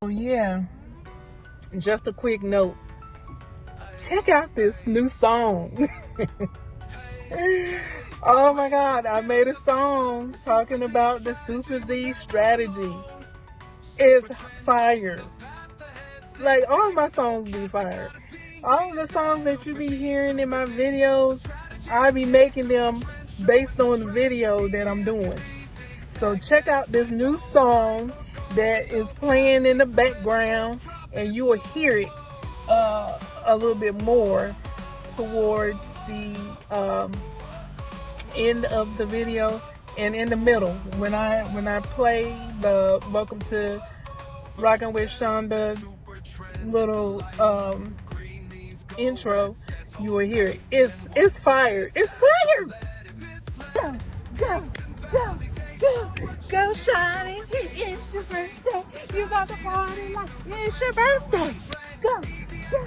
Oh yeah, just a quick note. Check out this new song. Oh my God, I made a song talking about the Super Z strategy. It's fire. Like all my songs be fire. All the songs that you be hearing in my videos, I be making them based on the video that I'm doing. So check out this new song that is playing in the background, and you will hear it a little bit more towards the end of the video and in the middle when I play the Welcome to Rockin' with Shonda little intro. You will hear it. It's fire. It's fire. Go, go, go, go, go, shawty. It's your birthday. You got to party like it's your birthday. Go, go,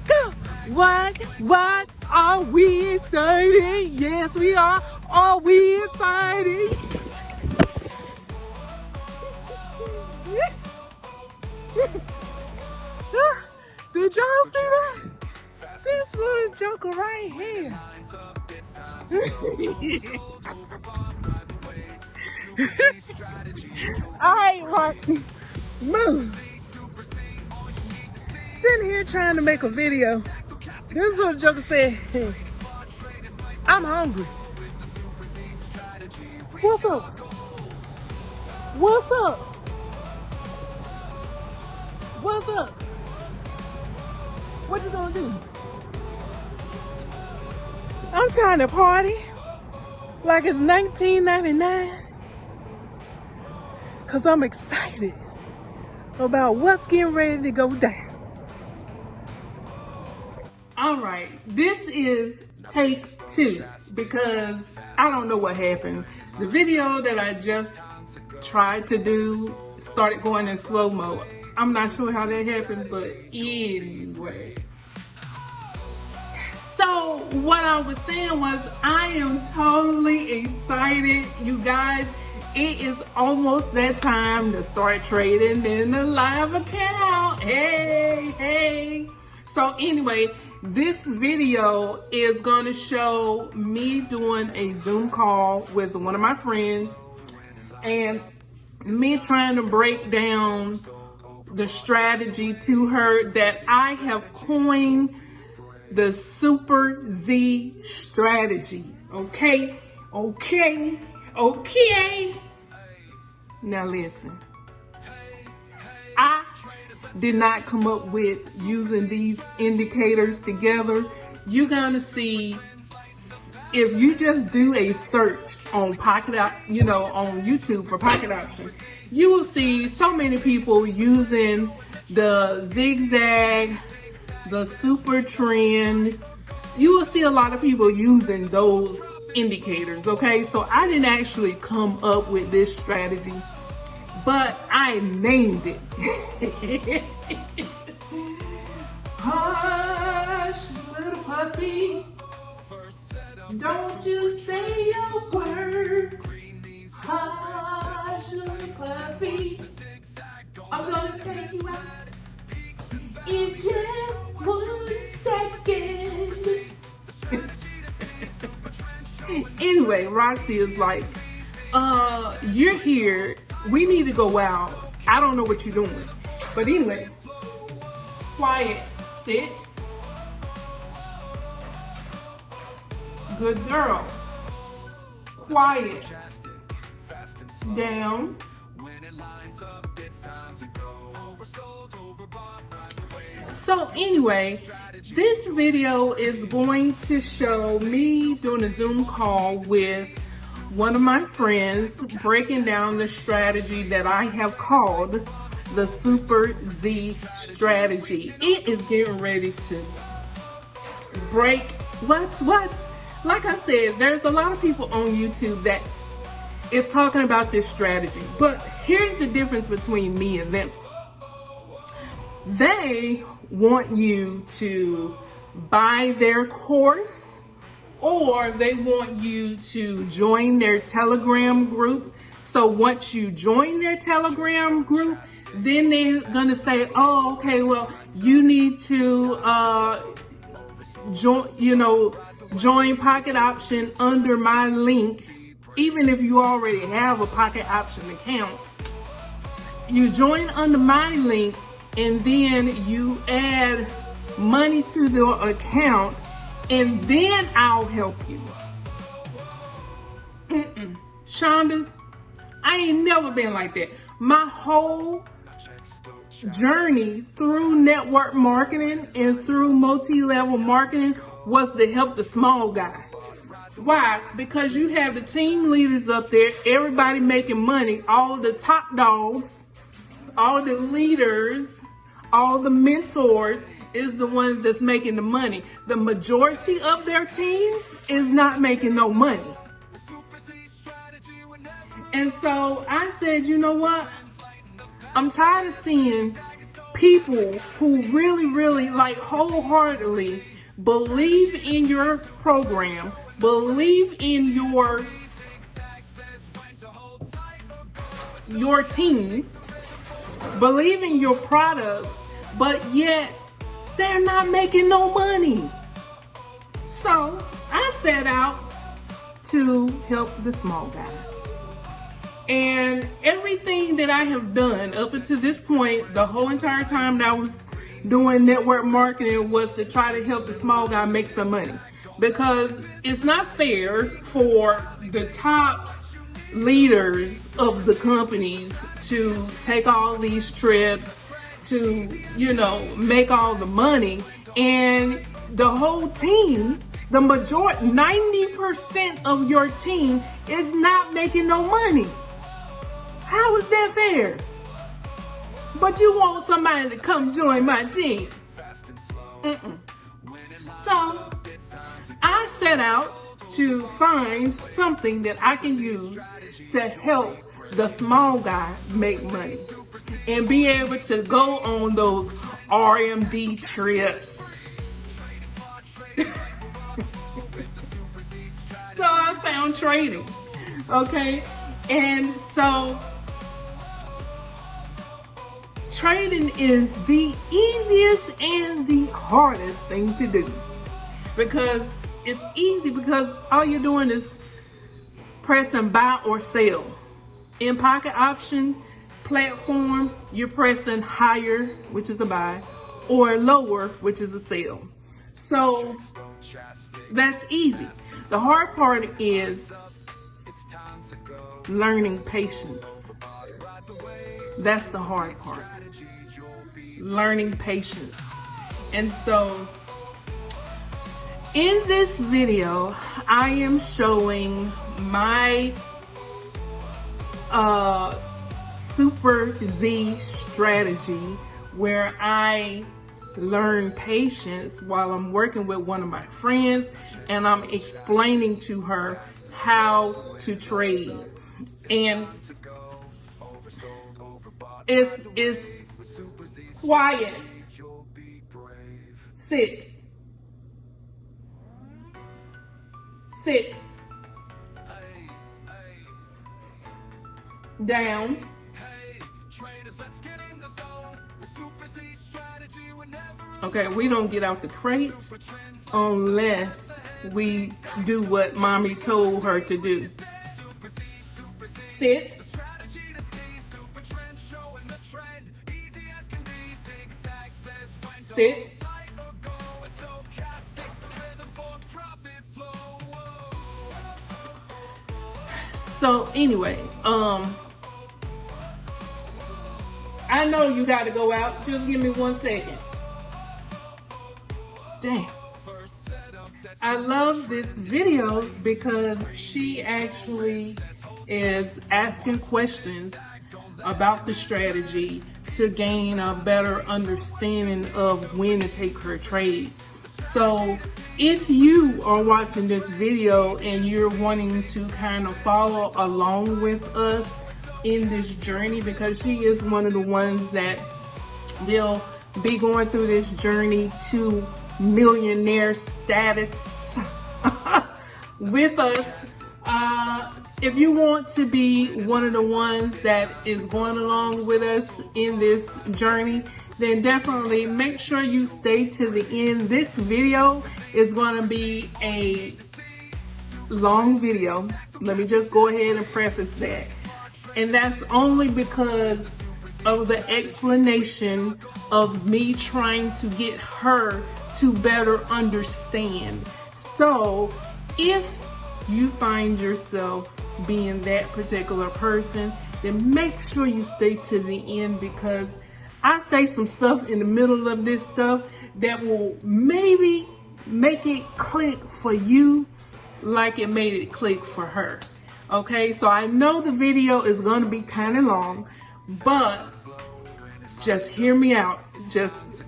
go. What are we excited? Yes, we are. Are we excited? Did y'all see that? This little joker right here. Alright, Roxy, move. Sitting here trying to make a video. This little joker said, hey, I'm hungry. What's up? What's up? What's up? What you gonna do? I'm trying to party like it's 1999 because I'm excited about what's getting ready to go down. All right, this is take 2 because I don't know what happened. The video that I just tried to do started going in slow-mo. I'm not sure how that happened, but anyway. So what I was saying was I am totally excited, you guys. It is almost that time to start trading in the live account. Hey. So anyway, this video is going to show me doing a Zoom call with one of my friends and me trying to break down the strategy to her that I have coined the Super Z strategy. Okay. Now listen, I did not come up with using these indicators together. You're gonna see if you just do a search on pocket on YouTube for pocket option, you will see so many people using the Zigzag, the Supertrend. You will see a lot of people using those indicators, okay? So I didn't actually come up with this strategy, but I named it. Hush, little puppy, don't you say a word. Hush, little puppy, I'm gonna take you out in just 1 second. Anyway, Roxy is like, you're here. We need to go out. I don't know what you're doing. But anyway, quiet, sit. Good girl. Quiet. Down. So anyway, this video is going to show me doing a Zoom call with one of my friends, breaking down the strategy that I have called the Super Z strategy. It is getting ready to break what's. Like I said, there's a lot of people on YouTube that is talking about this strategy, but here's the difference between me and them. They want you to buy their course, or they want you to join their Telegram group So once you join their Telegram group, then they're gonna say, oh, okay, well, you need to join Pocket Option under my link. Even if you already have a Pocket Option account, you join under my link, and then you add money to the account, and then I'll help you. Shonda, I ain't never been like that. My whole journey through network marketing and through multi-level marketing was to help the small guy. Why? Because you have the team leaders up there, everybody making money, all the top dogs, all the leaders, all the mentors is the ones that's making the money. The majority of their teams is not making no money. And so I said, you know what? I'm tired of seeing people who really, like, wholeheartedly believe in your program, believe in your team, believe in your products, but yet they're not making no money. So I set out to help the small guy. And everything that I have done up until this point, the whole entire time that I was doing network marketing, was to try to help the small guy make some money. Because it's not fair for the top leaders of the companies to take all these trips, to, make all the money, and the whole team, the majority, 90% of your team is not making no money. How is that fair? But you want somebody to come join my team. So I set out to find something that I can use to help the small guy make money and be able to go on those RMD trips. So I found trading. Okay. And so trading is the easiest and the hardest thing to do, because it's easy because all you're doing is pressing buy or sell. In Pocket Option platform, you're pressing higher, which is a buy, or lower, which is a sell. So that's easy. The hard part is learning patience. That's the hard part. Learning patience. And so in this video, I am showing my Super Z strategy, where I learn patience while I'm working with one of my friends, and I'm explaining to her how to trade. And it's quiet. Sit down. Okay, we don't get out the crate unless we do what mommy told her to do. Sit. Sit. So anyway, I know you got to go out. Just give me 1 second. Damn. I love this video because she actually is asking questions about the strategy to gain a better understanding of when to take her trades. So if you are watching this video and you're wanting to kind of follow along with us in this journey, because she is one of the ones that will be going through this journey to millionaire status with us, if you want to be one of the ones that is going along with us in this journey, then definitely make sure you stay to the end. This video is going to be a long video. Let me just go ahead and preface that. And that's only because of the explanation of me trying to get her to better understand. So if you find yourself being that particular person, then make sure you stay to the end, because I say some stuff in the middle of this stuff that will maybe make it click for you like it made it click for her. Okay, so I know the video is going to be kind of long, but just hear me out. Just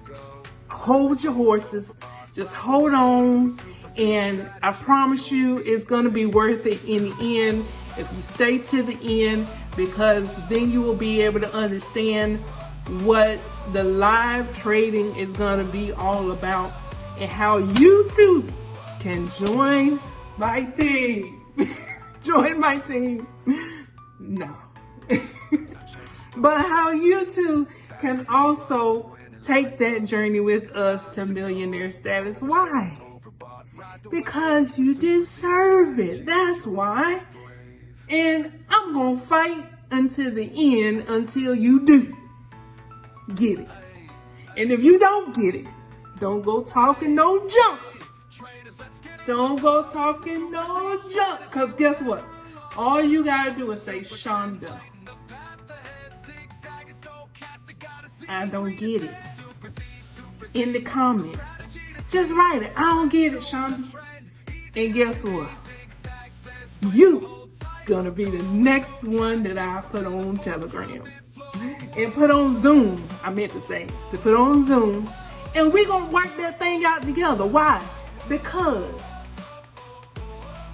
hold your horses. Just hold on. And I promise you it's going to be worth it in the end if you stay to the end, because then you will be able to understand what the live trading is going to be all about and how you too can join my team. Join my team. No. But how you too can also take that journey with us to millionaire status. Why? Because you deserve it. That's why. And I'm going to fight until the end until you do get it. And if you don't get it, don't go talking no junk. Don't go talking no junk. Because guess what? All you got to do is say, Shonda, I don't get it. In the comments. Just write it. I don't get it, Shonda. And guess what? You gonna be the next one that I put on Telegram. And put on Zoom. I meant to say. To put on Zoom. And we're gonna work that thing out together. Why? Because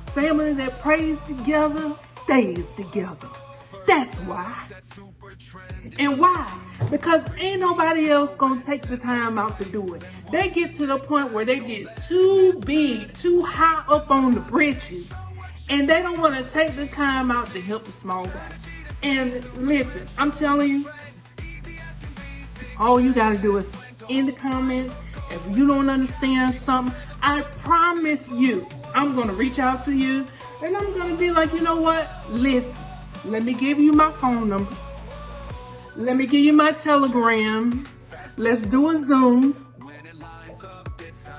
family that prays together stays together. That's why. And why? Because ain't nobody else gonna take the time out to do it. They get to the point where they get too big, too high up on the britches, and they don't want to take the time out to help the small guy. And listen, I'm telling you, all you gotta do is in the comments. If you don't understand something, I promise you, I'm gonna reach out to you and I'm gonna be like, you know what? Listen, let me give you my phone number. Let me give you my Telegram. Let's do a Zoom.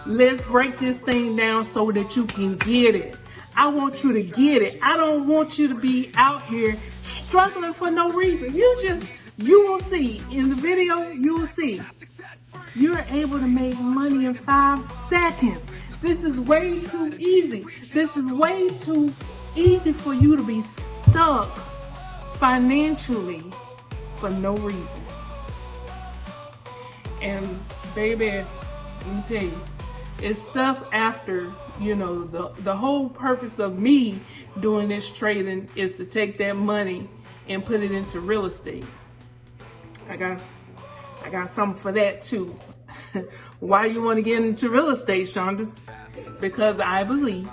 Let's break this thing down so that you can get it. I want you to get it. I don't want you to be out here struggling for no reason. You will see in the video, you will see. You're able to make money in 5 seconds. This is way too easy. This is way too easy for you to be stuck financially for no reason. And baby, let me tell you, it's stuff after, you know, the whole purpose of me doing this trading is to take that money and put it into real estate. I got something for that too. Why do you want to get into real estate, Shonda? Because I believe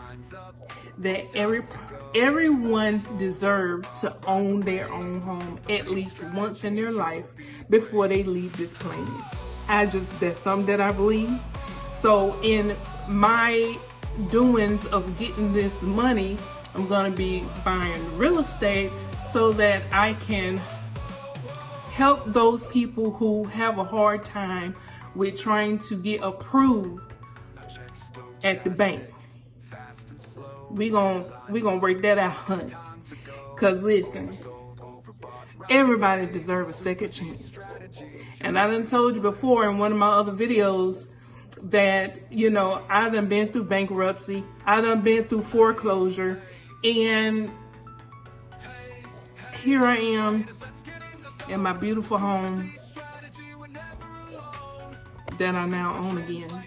that everyone deserves to own their own home at least once in their life before they leave this planet. That's something that I believe. So in my doings of getting this money, I'm going to be buying real estate so that I can help those people who have a hard time with trying to get approved at the bank. We gonna work that out, honey. Cause listen, everybody deserves a second chance. And I done told you before in one of my other videos that, you know, I done been through bankruptcy, I done been through foreclosure, and here I am in my beautiful home that I now own again.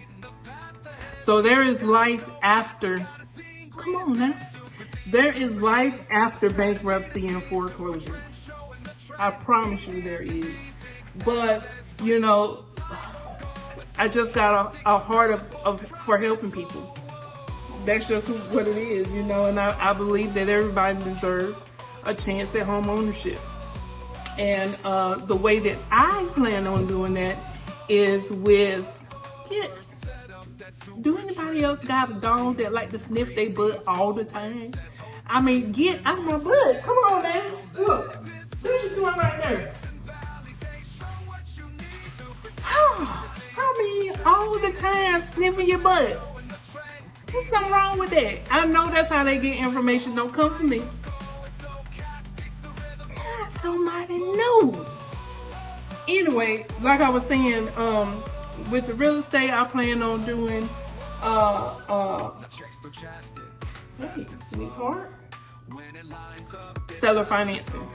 So there is life after. Come on now. There is life after bankruptcy and foreclosure. I promise you there is. But, you know, I just got a heart for helping people. that's just what it is, you know. And I believe that everybody deserves a chance at home ownership. And the way that I plan on doing that is with get. Do anybody else got a dog that like to sniff their butt all the time? I mean, get out of my butt. Come on, man. Look, what you doing right there? I mean, all the time sniffing your butt. There's something wrong with that. I know that's how they get information. Don't come for me. God, somebody knows. Anyway, like I was saying, with the real estate, I plan on doing, hey, sweetheart, seller financing.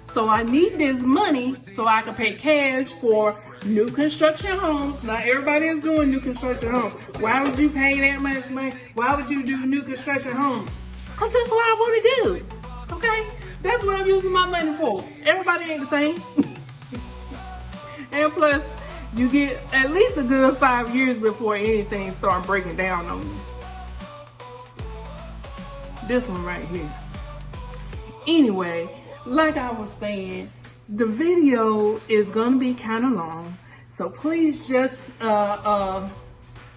So I need this money so I can pay cash for new construction homes. Not everybody is doing new construction homes. Why would you pay that much money? Why would you do new construction homes? Because that's what I want to do. Okay? That's what I'm using my money for. Everybody ain't the same. And plus, you get at least a good 5 years before anything starts breaking down on you. This one right here. Anyway, like I was saying, the video is gonna be kind of long, so please just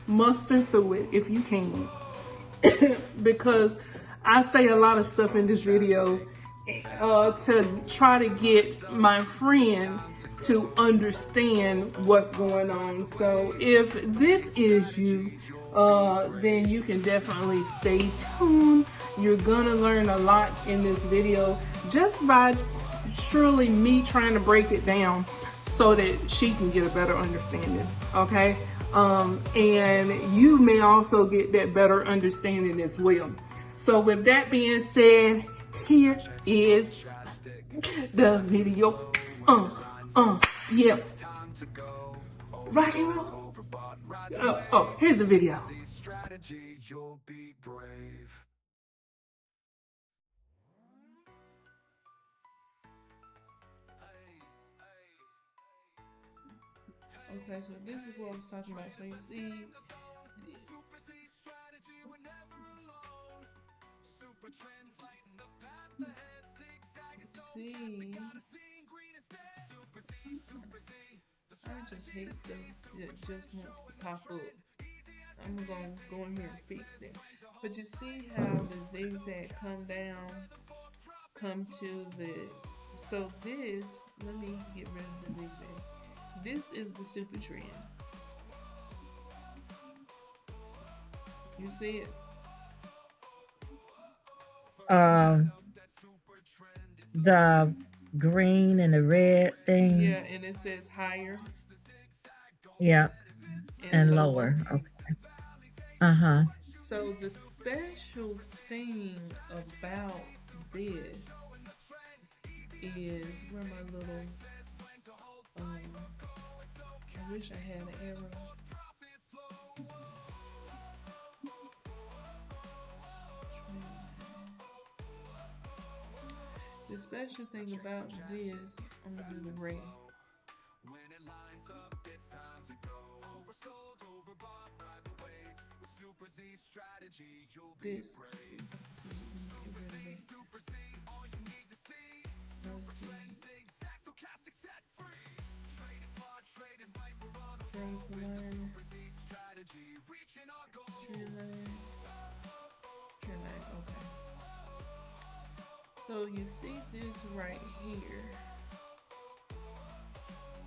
muster through it if you can, because I say a lot of stuff in this video to try to get my friend to understand what's going on. So if this is you, then you can definitely stay tuned. You're gonna learn a lot in this video just by surely me trying to break it down so that she can get a better understanding, okay? And you may also get that better understanding as well. So with that being said, here is the video. Yeah. Rock and roll. Here's the video. Okay, so this is what I was talking about. So you see, I just hate stuff that just wants to pop up. I'm gonna go in here and fix it. But you see how the zigzag come down, come to the, so this, let me get rid of the zigzag. This is the Supertrend. You see it? The green and the red thing. Yeah, and it says higher. Yeah, and lower. Okay. Uh-huh. So the special thing about this is where my little I wish I had an arrow. The special thing about this, I'm gonna do the red. This. Okay. So you see this right here.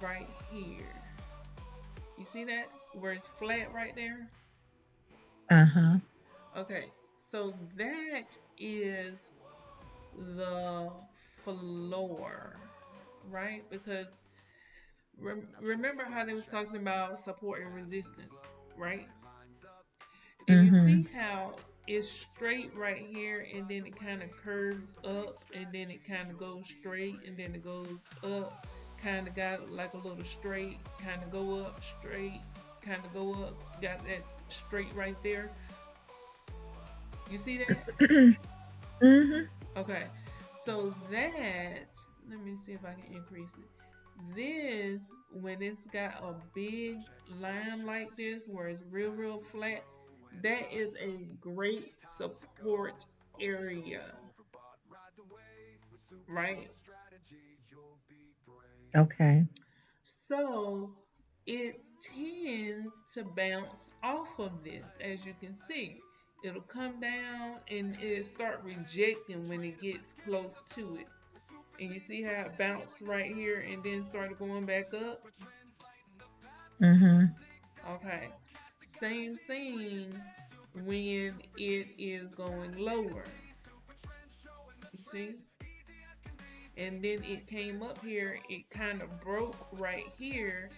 Right here. You see that? Where it's flat right there? Uh-huh. Okay. So that is the floor, right? Because remember how they was talking about support and resistance, right? And you see how it's straight right here, and then it kind of curves up, and then it kind of goes straight, and then it goes up, kind of got like a little straight, kind of go up, straight, kind of go up, got that straight right there. You see that? Okay, so that, let me see if I can increase it. This, when it's got a big line like this, where it's real flat, That is a great support area, right? Okay. So it tends to bounce off of this, as you can see. It'll come down and it start rejecting when it gets close to it. And you see how it bounced right here and then started going back up? Mm-hmm. Okay. Same thing when it is going lower. You see? And then it came up here, it kind of broke right here,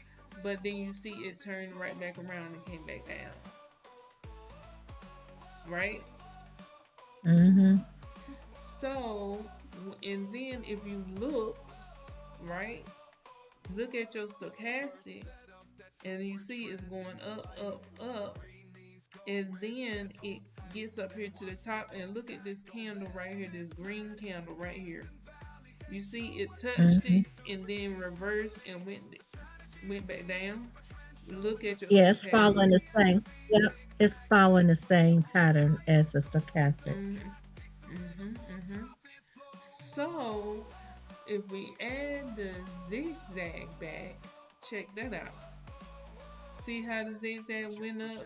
but then you see it turned right back around and came back down, right? Mm-hmm. So, and then if you look, right, look at your stochastic, and you see it's going up, up, up, and then it gets up here to the top, and look at this candle right here, this green candle right here. You see it touched Mm-hmm. it and then reversed and went back down. Look at your Yeah, it's stochastic. following the same. Yep, it's following the same pattern as the stochastic. Mm-hmm, mm-hmm, mm-hmm. So if we add the zigzag back, check that out. See how the zigzag went up,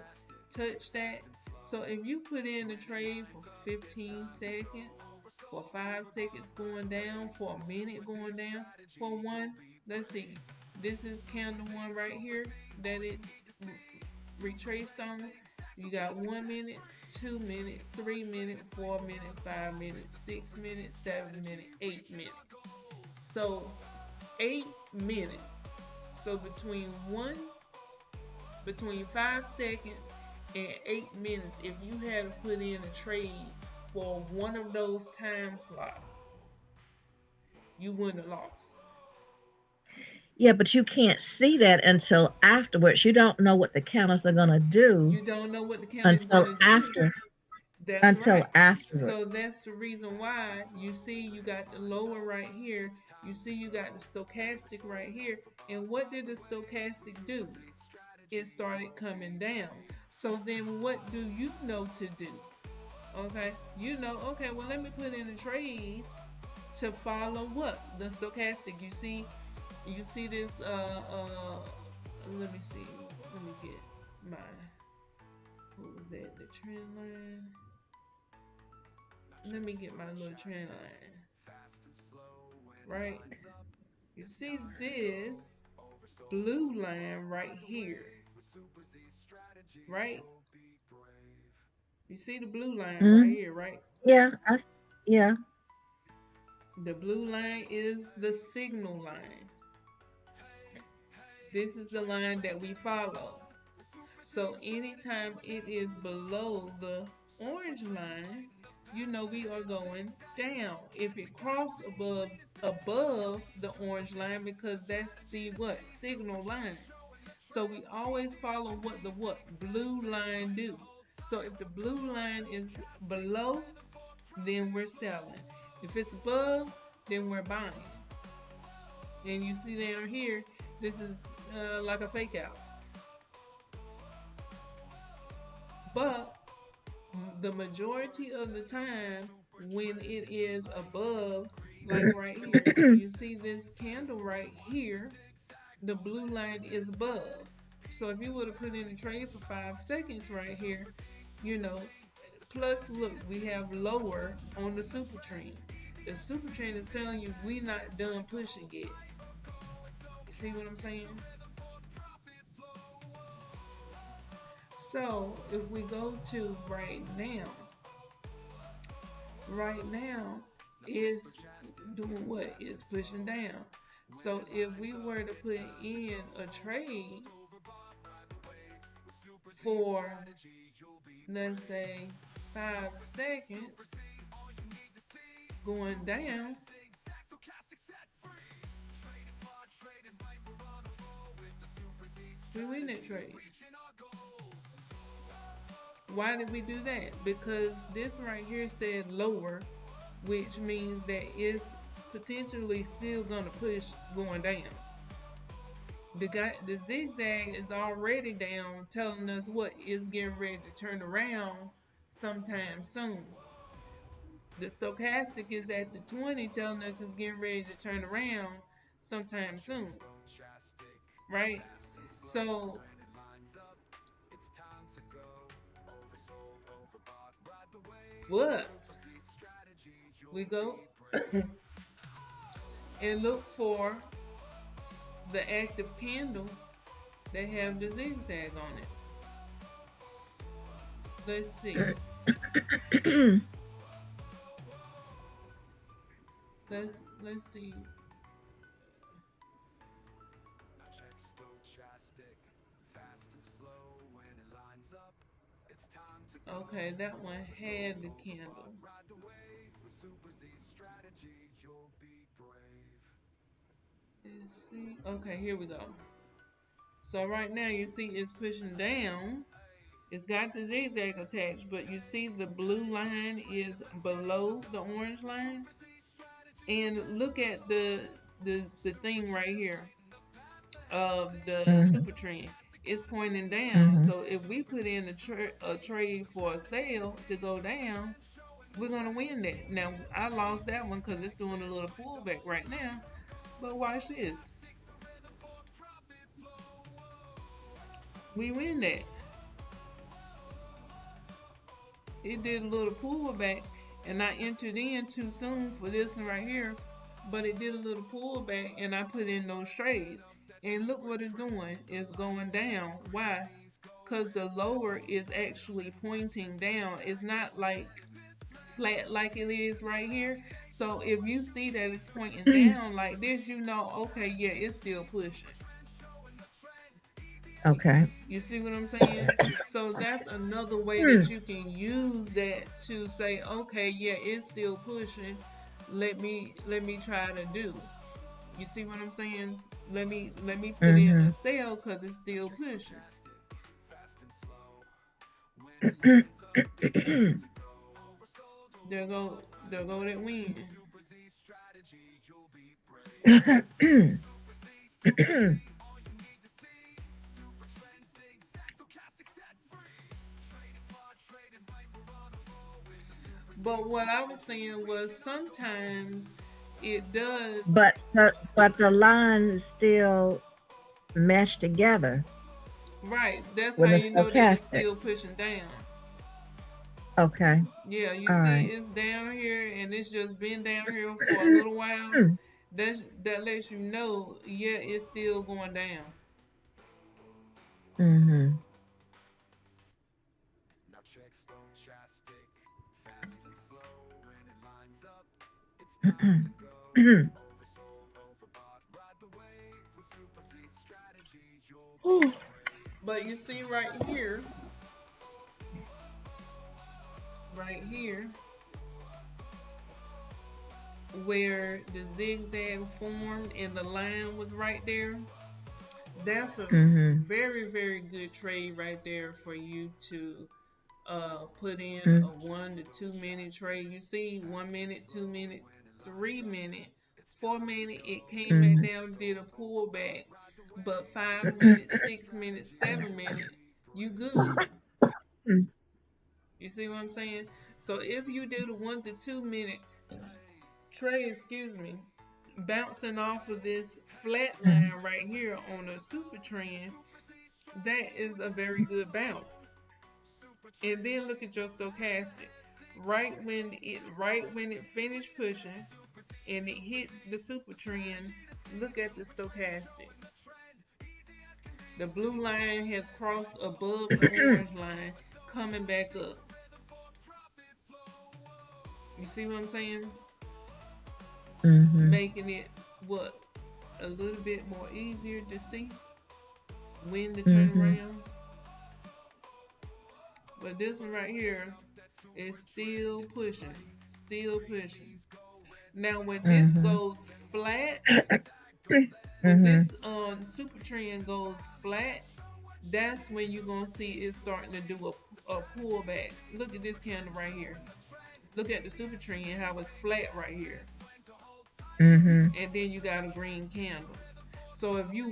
touched that? So if you put in the trade for 15 seconds, for 5 seconds going down, for a minute going down, for one, let's see, this is candle one right here that it retraced on. You got 1 minute, 2 minutes, 3 minutes, 4 minutes, 5 minutes, 6 minutes, 7 minutes, 8 minutes. So 8 minutes. So between 5 seconds and 8 minutes, if you had to put in a trade for one of those time slots, you wouldn't have lost. Yeah, but you can't see that until afterwards. You don't know what the counters are gonna do You don't know what the count is until gonna do. after That's until right. afterwards. So that's the reason why you see you got the lower right here. You see you got the stochastic right here. And what did the stochastic do? It started coming down. So then what do you know to do? Okay, you know, okay, well, let me put in a trade to follow what? The stochastic. You see this, let me see. Let me get my, what was that? The trend line. Let me get my little trend line. Right? You see this blue line right here. Right? You see the blue line right Mm, here, right? yeah, yeah. The blue line is the signal line. This is the line that we follow. So anytime it is below the orange line, you know we are going down. If it crosses above the orange line, because that's the what? Signal line. So we always follow what the what? Blue line do. So if the blue line is below, then we're selling. If it's above, then we're buying. And you see down here, this is like a fake out. But the majority of the time, when it is above, like right here, you see this candle right here, the blue line is above. So if you would have put in a trade for 5 seconds right here, you know, plus look, we have lower on the Supertrend. The Supertrend is telling you we not done pushing yet. You see what I'm saying? So if we go to right now is doing what? It's pushing down. So if we were to put in a trade for, let's say, 5 seconds going down, we win that trade. Why did we do that? Because this right here said lower, which means that it's potentially still gonna push going down. The zigzag is already down, telling us what is getting ready to turn around sometime soon. The stochastic is at the 20, telling us it's getting ready to turn around sometime soon, right? So what we go and look for the active candle that have the zigzag on it. Let's see. Let's see. Okay, that one had the candle. Let's see. Okay, here we go. So right now you see it's pushing down. It's got the zigzag attached, but you see the blue line is below the orange line. And look at the thing right here of the Mhm. super trend. It's pointing down. Mhm. So if we put in a trade for a sale to go down, we're gonna win that. Now I lost that one because it's doing a little pullback right now. But watch this. We win that. It did a little pullback, and I entered in too soon for this one right here, but it did a little pullback, and I put in those trades. And look what it's doing. It's going down. Why? Because the lower is actually pointing down. It's not like flat like it is right here. So if you see that it's pointing down like this, you know, okay, yeah, it's still pushing. Okay. You see what I'm saying? So that's another way that you can use that to say, okay, yeah, it's still pushing. Let me try to do. You see what I'm saying? Let me put in a Mhm. sale because it's still pushing. There go that win. But what I was saying was sometimes it does. but the lines still mesh together Right. That's with how the you know that it's stochastic. still pushing down. Okay. Yeah, you All see right. it's down here and it's just been down here for a little while. That lets you know, yeah, it's still going down. Mhm. But you see right here, where the zigzag formed and the line was right there, that's a Mhm. very, very good trade right there for you to put in a Mhm. 1 to 2 minute trade. You see 1 minute, 2 minute, 3 minute, 4 minute, it came back Mhm. down, did a pullback. But 5 minutes, 6 minutes, 7 minute, you good. You see what I'm saying? So if you do the 1 to 2 minute trade, excuse me, bouncing off of this flat line right here on a super trend, that is a very good bounce. And then look at your stochastic. Right when it finished pushing and it hit the super trend, look at the stochastic. The blue line has crossed above the orange line, coming back up. You see what I'm saying? Mhm. Making it what, a little bit more easier to see when to turn Mhm. around. But this one right here is still pushing, still pushing. Now when this Mhm. goes flat, when this Mhm. super trend goes flat, that's when you're gonna see it starting to do a pullback. Look at this candle right here. Look at the super trend, how it's flat right here. Mhm. And then you got a green candle. So if you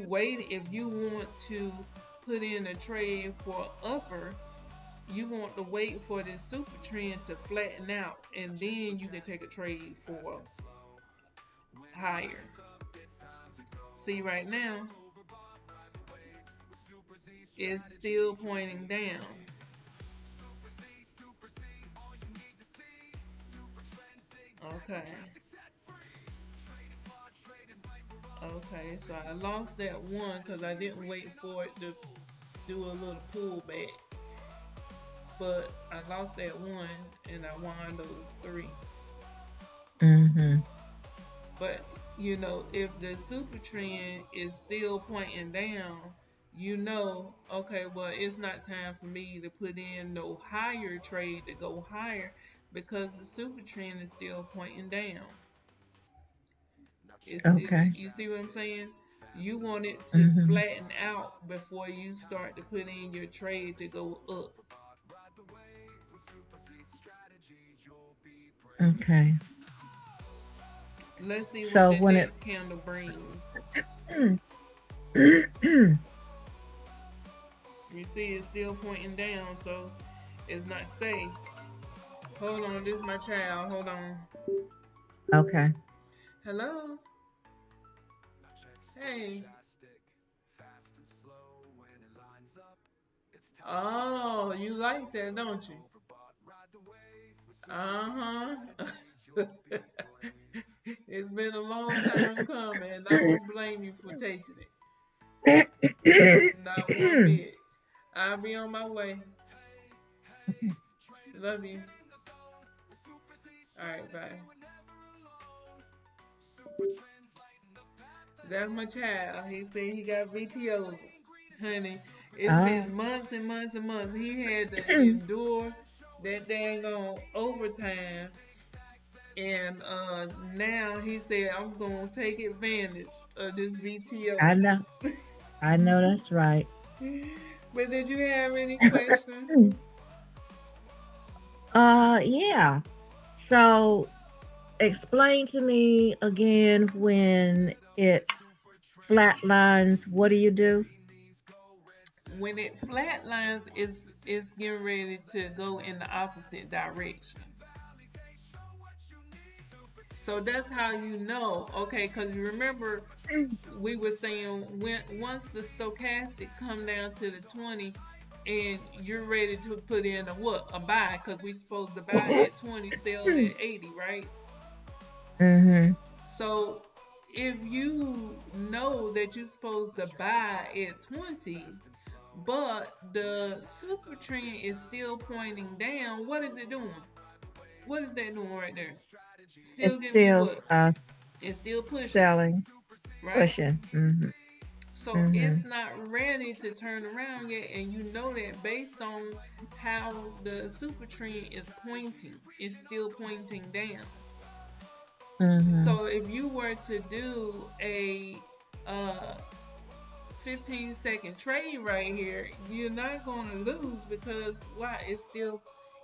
want to put in a trade for upper, you want to wait for this super trend to flatten out, and then you can take a trade for higher. See, right now it's still pointing down. Okay. Okay, so I lost that one because I didn't wait for it to do a little pullback. But I lost that one and I won those three. Mm-hmm. But if the super trend is still pointing down, okay, well, it's not time for me to put in no higher trade to go higher because the super trend is still pointing down. It's still, Okay. you see what I'm saying? You want it to Mm-hmm. flatten out before you start to put in your trade to go up. Okay. Let's see what So the when it next candle brings. You see, it's still pointing down, so it's not safe. Hold on, this is my child. Hold on. okay. Hello? Hey. Oh, you like that, don't you? Uh huh. It's been a long time coming, and I won't blame you for taking it. Not one bit. I'll be on my way. Love you. All right, bye. That's my child. He said he got VTO. Honey, it's Oh. been months and months and months. He had to endure that dang on overtime. And now he said, I'm going to take advantage of this VTO. I know. I know that's right. But did you have any questions? Yeah. So explain to me again when it flatlines, what do you do? When it flatlines, it's getting ready to go in the opposite direction. So that's how you know, okay, because you remember we were saying when once the stochastic come down to the 20 and you're ready to put in a what? A buy, because we supposed to buy at 20, sell at 80, right? Mm-hmm. So if you know that you're supposed to buy at 20, but the super trend is still pointing down, what is it doing? What is that doing right there? It's Still giving you still what? It's still pushing, selling, right? pushing. Mm-hmm. So Mm-hmm. it's not ready to turn around yet, and you know that based on how the super trend is pointing, it's still pointing down. Mm-hmm. So if you were to do a uh, 15-second trade right here, you're not going to lose because why?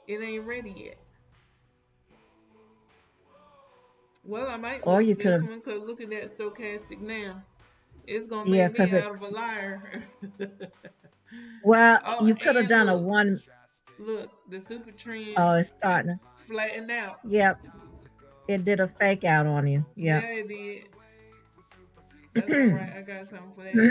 It ain't ready yet. Well, I might Or lose you could this have, one because look at that stochastic now. It's gonna yeah, make me because it, out of a liar. well, Oh, you could have and done a look, one, look, the super trend oh, it's starting. flattened out. Yep. It did a fake out on you. Yeah, Yep. it did. That's all right. I got something for that.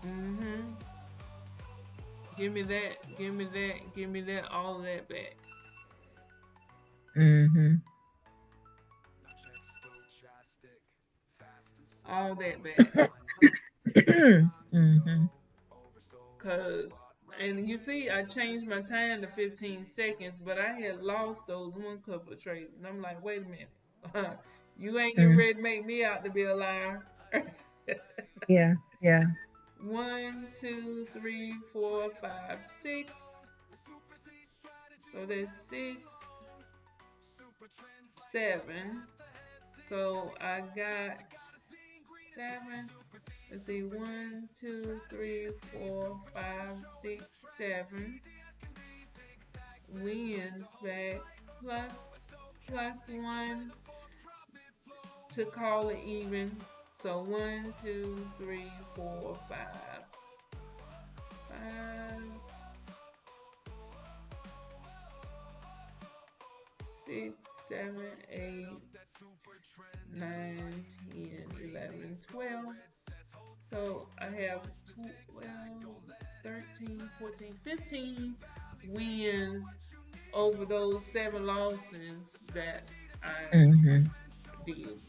Mm-hmm. Give me that. Give me that. Give me that. All of that back. mm-hmm. All that back. mm-hmm. Cause, and you see, I changed my time to 15 seconds, but I had lost those one couple of trades, and I'm like, wait a minute, you ain't getting Mm. ready to make me out to be a liar. Yeah. Yeah. One, two, three, four, five, six. So there's six, seven. So I got seven. Let's see, one, two, three, four, five, six, seven. wins back plus one to call it even. So 1, 2, 3, 4, 5, 5, 6, 7, 8, 9, 10, 11, 12. So I have 12, 13, 14, 15 wins over those 7 losses that I Mm-hmm. did.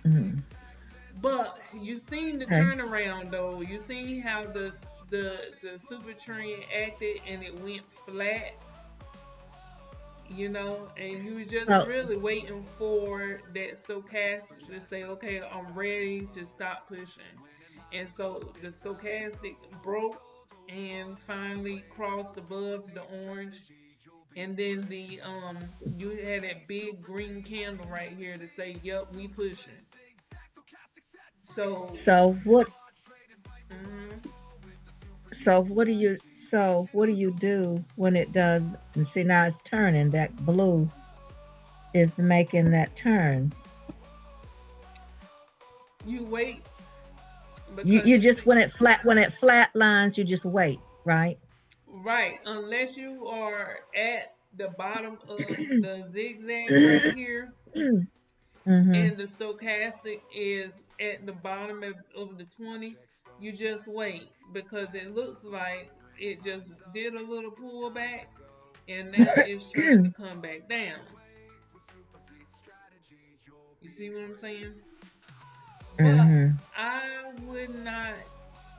Mm-hmm. But you seen the Okay. turnaround though. You seen how the super trend acted and it went flat, and you were just So really waiting for that stochastic to say, okay, I'm ready to stop pushing. And so the stochastic broke and finally crossed above the orange. And then the you had that big green candle right here to say, yep, we pushing. So so what mhm. so what do you do when it does, and see now it's turning, that blue is making that turn. You wait You because you you just see, when it flat lines, you just wait, right? right, unless you are at the bottom of the zigzag right here Mm-hmm. and the stochastic is at the bottom of the 20, you just wait because it looks like it just did a little pullback and now it's trying to come back down. You see what I'm saying? But Mm-hmm. I would not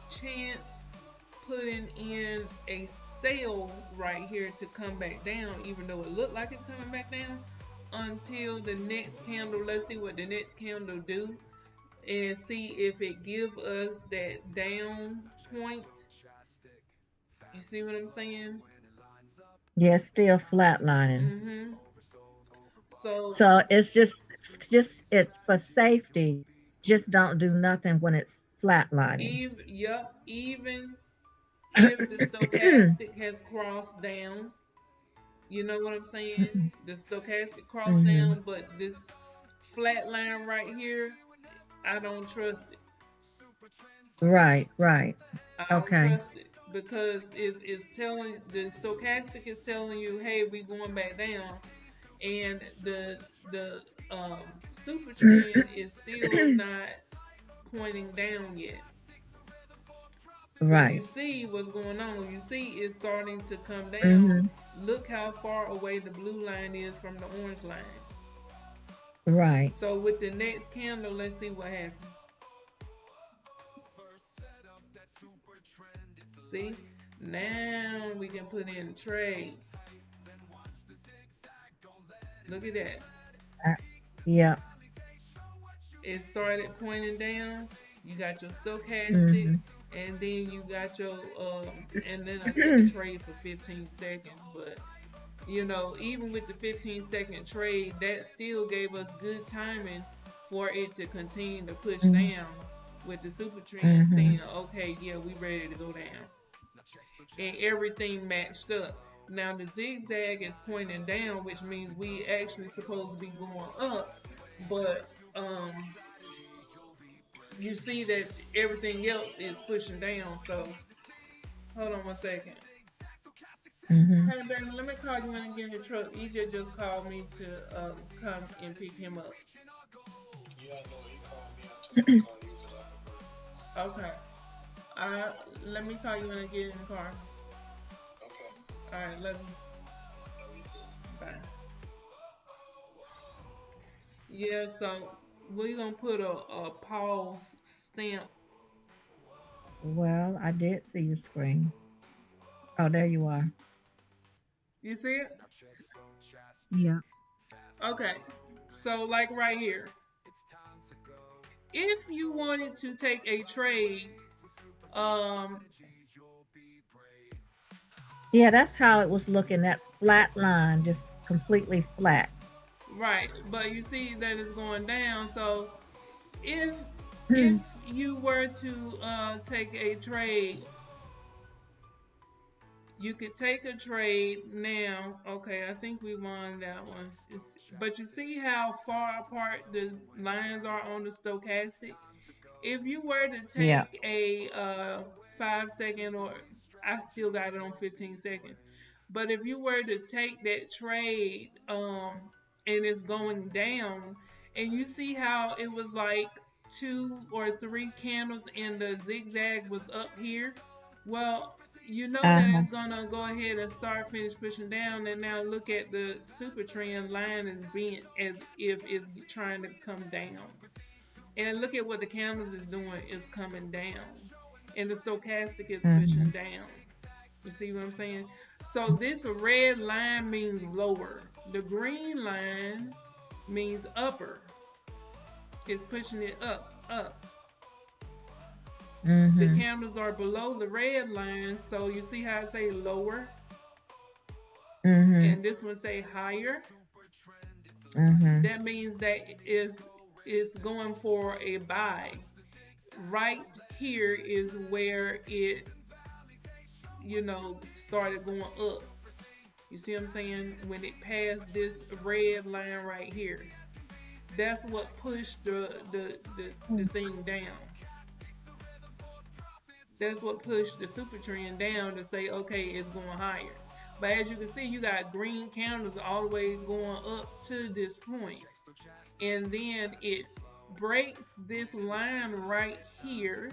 chance putting in a sale right here to come back down, even though it looked like it's coming back down, until the next candle. Let's see what the next candle do and see if it give us that down point. You see what I'm saying? Yeah, it's still flatlining. Mm-hmm. So So it's just it's for safety. Just don't do nothing when it's flatlining. even if the stochastic has crossed down, you know what I'm saying? The stochastic crossed Mm-hmm. down, but this flat line right here, I don't trust it. Right, right. I don't Okay. trust it because it's telling the stochastic is telling you, hey, we going back down, and the super trend is still not pointing down yet. But you Right. see what's going on. You see it's starting to come down. Mm-hmm. Look how far away the blue line is from the orange line. Right. So with the next candle, let's see what happens. See? Now we can put in a trade. Look at that. Uh, yeah. It started pointing down. You got your stochastic, Mm-hmm. and then you got your and then I took a trade for 15 seconds, but even with the 15-second trade, that still gave us good timing for it to continue to push down with the super trend Mm-hmm. saying, okay, yeah, we ready to go down. And everything matched up. Now the zigzag is pointing down, which means we actually supposed to be going up, but you see that everything else is pushing down. So hold on 1 second. Mm-hmm. Hey baby, let me call you when I get in the truck. EJ just called me to come and pick him up. Yeah, I know he called me. I told him to call you because I'm at work. Okay. Let me call you when I get in the car. Okay. All right, love you. Love you too. Bye. Yeah, so we're gonna put a pause stamp. Well, I did see your screen. Oh, there you are. You see it? Yeah. Okay. So like right here, if you wanted to take a trade, um, Yeah, that's how it was looking. That flat line, just completely flat. right, but you see that it's going down. So if if Mm. you were to take a trade, You could take a trade now. Okay, I think we won that one. But you see how far apart the lines are on the stochastic? If you were to Yeah. take a 5 second, or I still got it on 15 seconds, but if you were to take that trade and it's going down, and you see how it was like 2 or 3 candles and the zigzag was up here, well, you know that Uh-huh. it's gonna go ahead and start finish pushing down. And now look at the super trend line is bent as if it's trying to come down. And look at what the candles is doing, is coming down. And the stochastic is Mm-hmm. pushing down. You see what I'm saying? So this red line means lower. The green line means upper. It's pushing it up, up. The Mm-hmm. candles are below the red line, so you see how I say lower, Mm-hmm. and this one say higher. Mm-hmm. That means that is going for a buy. Right here is where it, started going up. You see what I'm saying? When it passed this red line right here, that's what pushed the thing down. That's what pushed the super trend down to say, okay, it's going higher. But as you can see, you got green candles all the way going up to this point. And then it breaks this line right here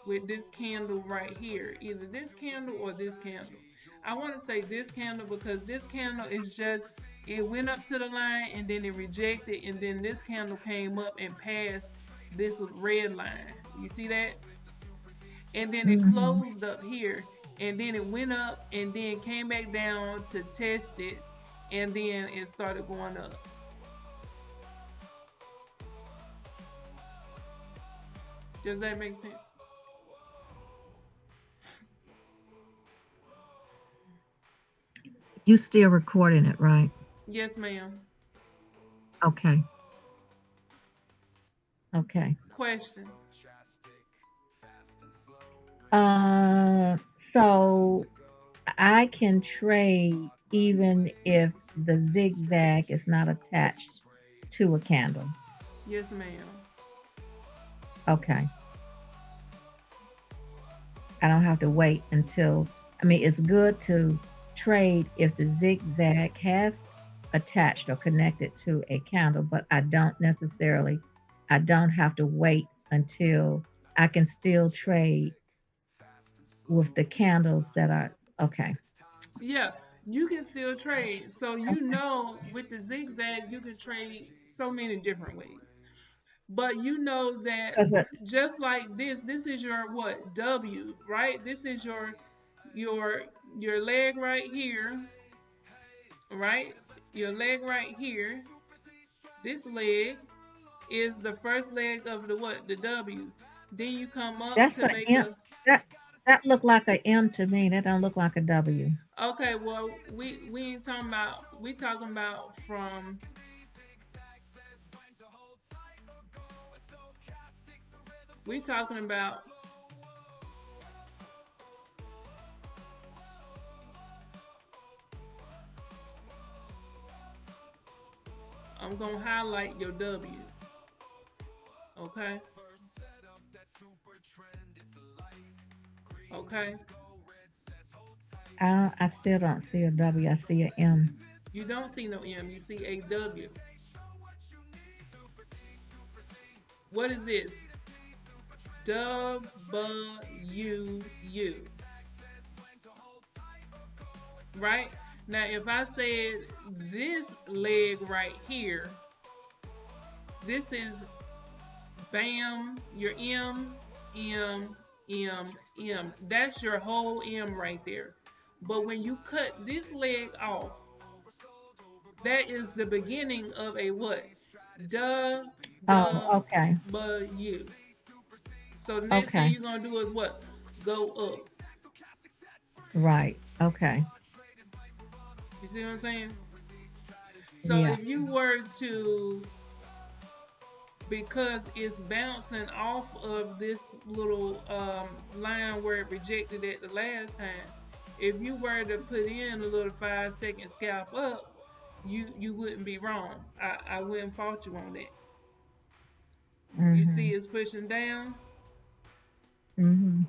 with this candle right here. Either this candle or this candle. I want to say this candle because this candle is just, it went up to the line and then it rejected, and then this candle came up and passed this red line. You see that? And then it Mm-hmm. closed up here, and then it went up and then came back down to test it, and then it started going up. Does that make sense? You still recording it, right? Yes, ma'am. Okay. Okay. Questions? So I can trade even if the zigzag is not attached to a candle. Yes, ma'am. Okay. I don't have to wait until, I mean, it's good to trade if the zigzag has attached or connected to a candle, but I don't have to wait until I can still trade with the candles that are, okay. Yeah, you can still trade. So with the zigzag, you can trade so many different ways. But you know that Because just like this is your what? W, right? This is your your leg right here, right? Your leg right here. This leg is the first leg of the what? The W. Then you come up that's to a make M. a. That that look like a M to me. That don't look like a W. Okay, well, we ain't talking about. We talking about from. We talking about. I'm gonna highlight your W. Okay. Okay. I still don't see a W. I see a M. You don't see no M. You see a W. What is this? W U. Right? Now, if I said this leg right here, this is bam, your M. That's your whole M right there. But when you cut this leg off, that is the beginning of a what? W. Oh, okay. So the next thing Okay. you're gonna do is what? Go up. Right. Okay. You see what I'm saying? So Yeah. if you were to, because it's bouncing off of this little line where it rejected it the last time, if you were to put in a little 5 second scalp up, you wouldn't be wrong. I wouldn't fault you on that. You see Mhm. it's pushing down, Mhm.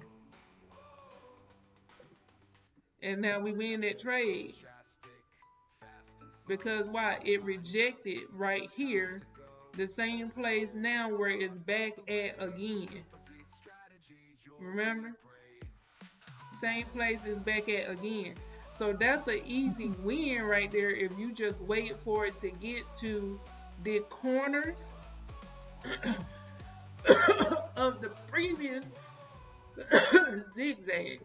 and now we win that trade. Because why? It rejected right here, the same place now where it's back at again. Remember? Same place it's back at again. So that's an easy win right there if you just wait for it to get to the corners of the previous zigzag,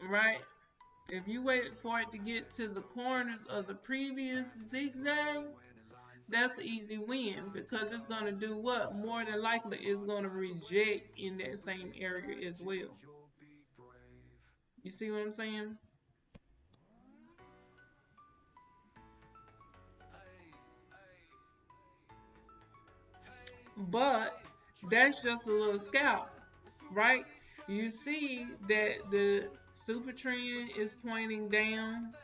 right? If you wait for it to get to the corners of the previous zigzag, that's an easy win because it's going to do what? More than likely, it's going to reject in that same area as well. You see what I'm saying? But that's just a little scalp, right? You see that the super trend is pointing down,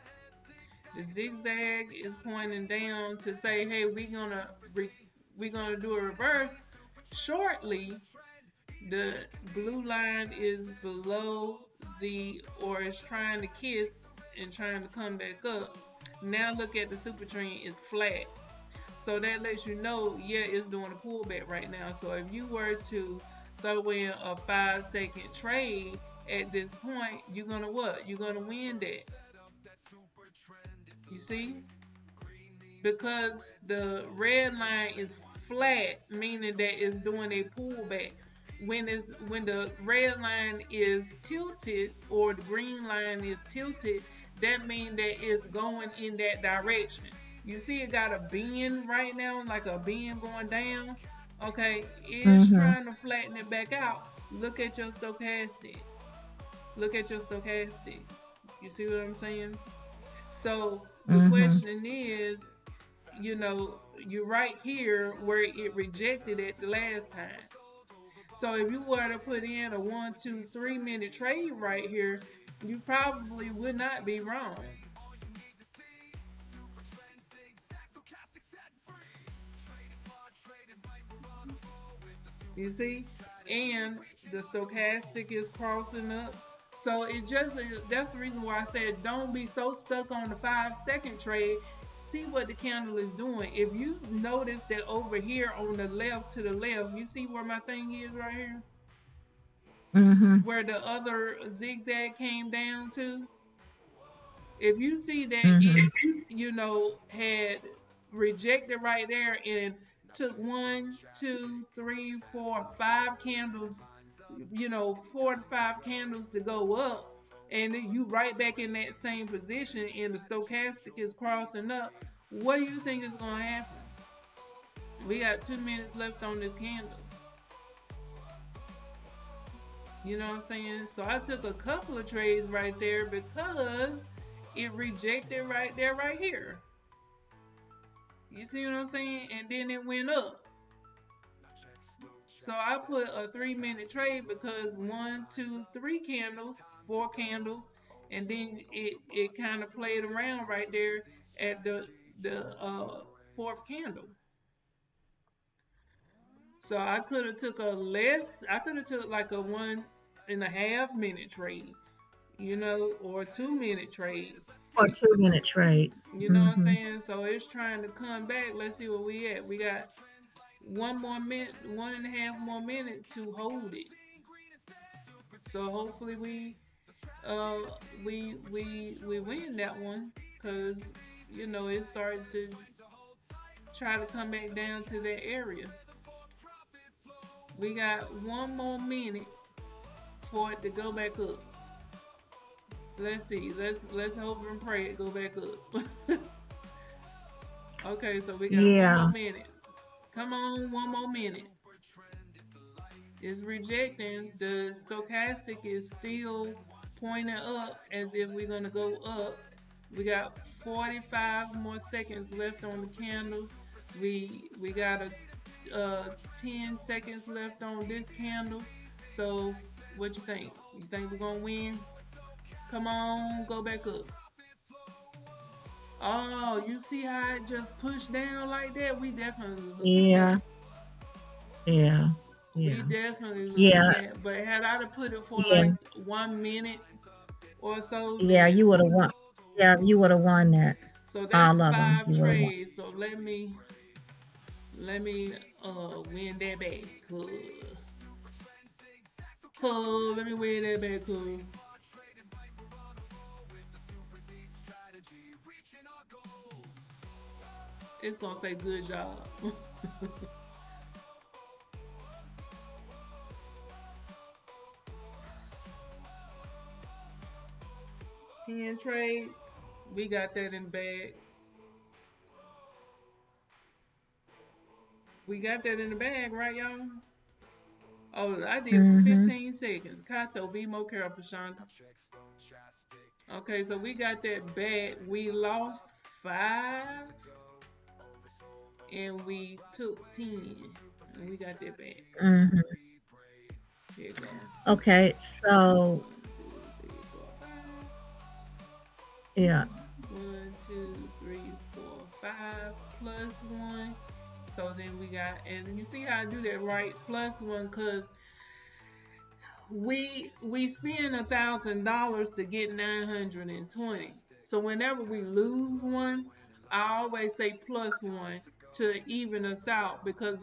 the zigzag is pointing down to say, hey, we're gonna do a reverse shortly. The blue line is below the, or is trying to kiss and trying to come back up. Now look at the super trend, it's flat. So that lets you know, yeah, it's doing a pullback right now. So if you were to throw in a 5 second trade at this point, you're gonna what? You're gonna win that. You see? Because the red line is flat, meaning that it's doing a pullback. When the red line is tilted or the green line is tilted, that means that it's going in that direction. You see, it got a bend right now, like a bend going down. Okay, it's Mhm. trying to flatten it back out. Look at your stochastic. Look at your stochastic. You see what I'm saying? So the Mhm. question is, you're right here where it rejected it the last time. So if you were to put in a 1, 2, 3 minute trade right here, you probably would not be wrong. You see? And the stochastic is crossing up. So it just that's the reason why I said don't be so stuck on the 5 second trade. See what the candle is doing. If you notice that over here on the left to the left, you see where my thing is right here? Mhm. Where the other zigzag came down to. If you see that Mhm. it, had rejected right there and took 1, 2, 3, 4, 5 candles, 4 to 5 candles to go up, and then you right back in that same position and the stochastic is crossing up, what do you think is going to happen? We got 2 minutes left on this candle. You know what I'm saying? So I took a couple of trades right there because it rejected right there, right here. You see what I'm saying? And then it went up. So I put a 3 minute trade because 1, 2, 3 candles, 4 candles, and then it kind of played around right there at the fourth candle. So I could have took like a 1.5 minute trade, or 2 minute trade. Or 2 minute trade. You know what I'm Mhm. saying? So it's trying to come back. Let's see where we at. We got 1 more minute, 1.5 more minute to hold it. So hopefully we win that one because it started to try to come back down to that area. We got 1 more minute for it to go back up. Let's see. Let's hope and pray it go back up. Okay, so we got one more Yeah. minute. Come on, 1 more minute. It's rejecting. The stochastic is still pointing up as if we're gonna go up. We got 45 more seconds left on the candle. We got a 10 seconds left on this candle. So what you think? You think we're gonna win? Come on, go back up. Oh, you see how it just pushed down like that? We definitely losing that. Yeah, yeah, We yeah, definitely losing yeah, that. But had I to put it for yeah, like 1 minute or so, yeah. then You would have won. Yeah, you would have won that. so that's All of them. five You would have won. trades. So let me win that back. Cool. Let me win that back. Cool. It's gonna say good job. 10 trades. We got that in the bag. We got that in the bag, right, y'all? Oh, I did for Mm-hmm. 15 seconds. Kato, be more careful, Shonda. Okay, so we got that back. We lost 5 and we took 10. And we got that back. Mm-hmm. Here you go. Okay, so 1, 2, 3, 4, 5. yeah, 1, 2, 3, 4, 5 plus 1. So then we got, and you see how I do that, right? Plus 1, cause we spend $1,000 to get 920. So whenever we lose one, I always say plus one to even us out because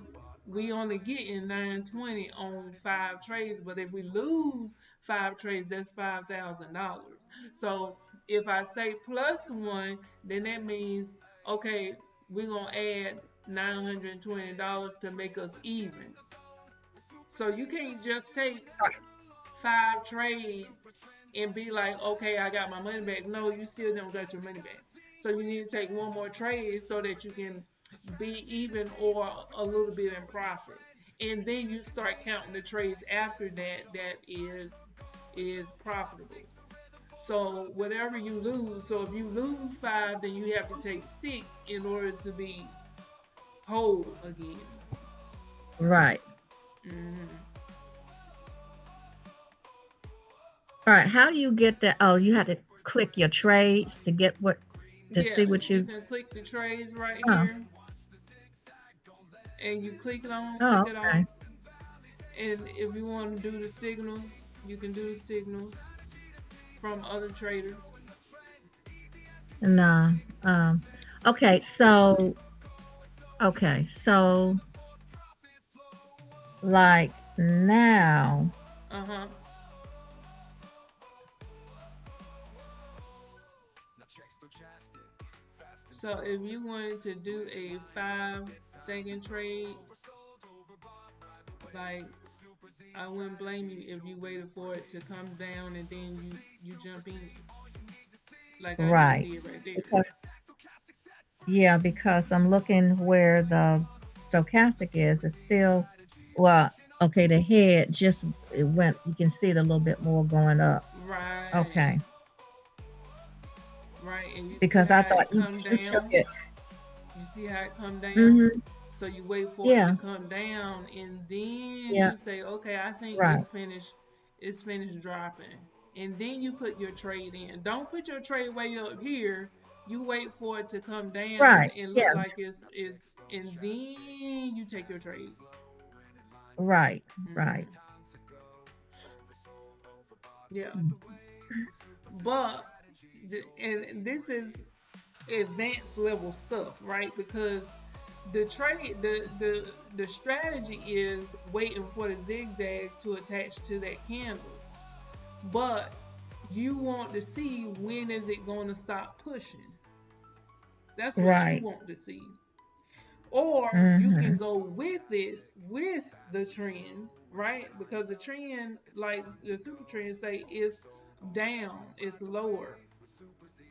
we only getting 920 on 5 trades. But if we lose 5 trades, that's $5,000. So if I say plus one, then that means okay, we're gonna add $920 to make us even. So you can't just take 5 trades and be like, okay, I got my money back. No, you still don't got your money back. So you need to take one more trade so that you can be even or a little bit in profit. And then you start counting the trades after that that is profitable. So whatever you lose, so if you lose 5, then you have to take 6 in order to be whole again. right. Hmm. All right. How do you get that? Oh, you had to click your trades to get what to Yeah, see what you you. can click the trades right Oh, here and you click oh, it okay. off. And if you want to do the signals, you can do the signals from other traders. No. Okay. So like now. Uh huh. So if you wanted to do a 5 second trade, like I wouldn't blame you if you waited for it to come down and then you jump in, like I just Right. did right there. Because yeah, because I'm looking where the stochastic is. It's still well. Okay, the head just it went. You can see it a little bit more going up. Right, Okay. right. And you see Because I how thought it you come you took down. it. You see how it come down? Mhm. So you wait for it to Yeah. come down and then Yeah. you say, okay, I think Right. it's finished dropping. And then you put your trade in. Don't put your trade way up here. You wait for it to come down Right. and look Yeah. like it's and then you take your trade. Right. Right. Hmm. Yeah. But and this is advanced level stuff, right? Because the strategy is waiting for the zigzag to attach to that candle, but you want to see when is it going to stop pushing. That's what you Right. want to see. Or you can Mhm. go with it with the trend, right? Because the trend, like the super trend say, is down, it's lower.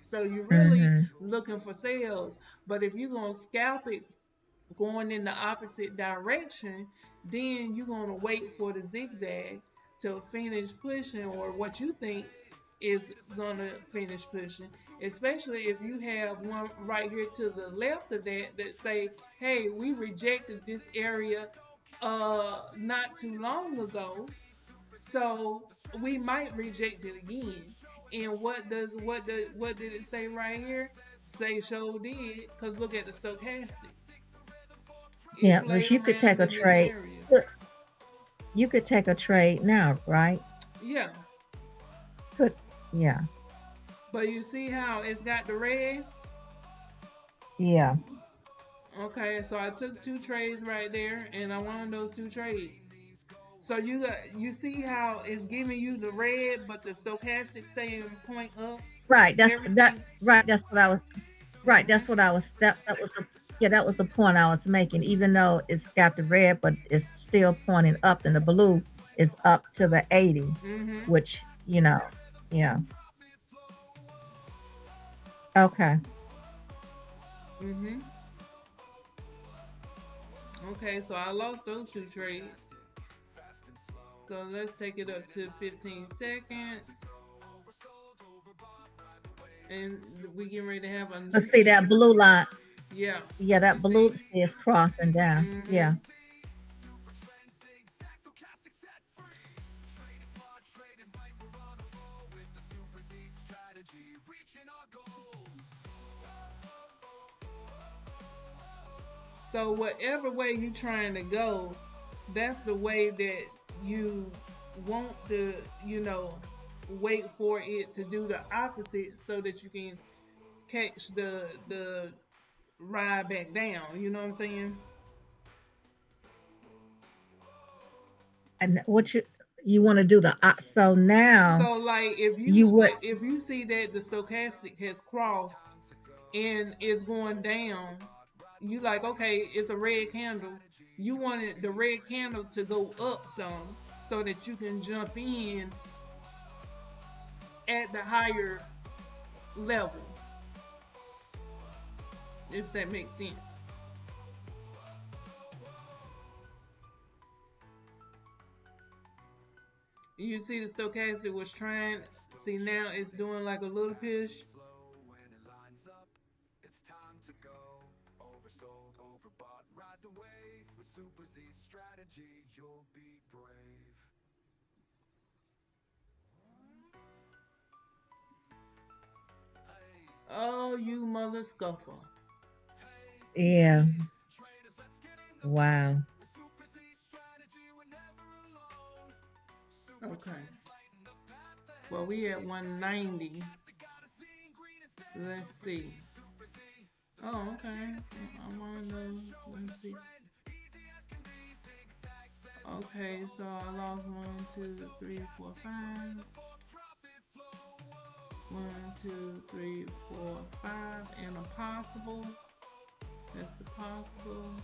So you're really Mhm. looking for sales. But if you're gonna scalp it going in the opposite direction, then you're going to wait for the zigzag to finish pushing or what you think is going to finish pushing, especially if you have one right here to the left of that that say, hey, we rejected this area not too long ago, so we might reject it again. And what did it say right here? Say show did, cause look at the stochastic. It Yeah, but played you could take around a in this trade. area. You could take a trade now, right? Yeah, Could yeah. but you see how it's got the red? Yeah. Okay, so I took two trades right there, and I won those two trades. So you see how it's giving you the red, but the stochastic saying point up, Right. everything. Right, that's what I was right, Mhm. that's what I was that was the yeah, that was the point I was making. Even though it's got the red, but it's still pointing up and the blue is up to the 80, Mhm. which, yeah. Okay. Mhm. Okay, so I lost those two trades. So let's take it up to 15 seconds, and we getting ready to have a But see that blue line, yeah. yeah, You that see? blue is crossing down. Yeah. Mhm. So whatever way you trying to go, that's the way that you want to, wait for it to do the opposite so that you can catch the ride back down. You know what I'm saying? And what you want to do so now So like if you you would if you see that the stochastic has crossed and it's going down, you like, okay, it's a red candle. You wanted the red candle to go up some so that you can jump in at the higher level, if that makes sense. You see the stochastic was trying, see now it's doing like a little push. Oh, you mother scuffer. yeah. Wow. Okay. Well, we at 190. Let's see. Oh, okay. I'm on the. Let me see. Okay, so I lost one, two, three, four, five. One, two, three, four, five, and a possible. That's the possible.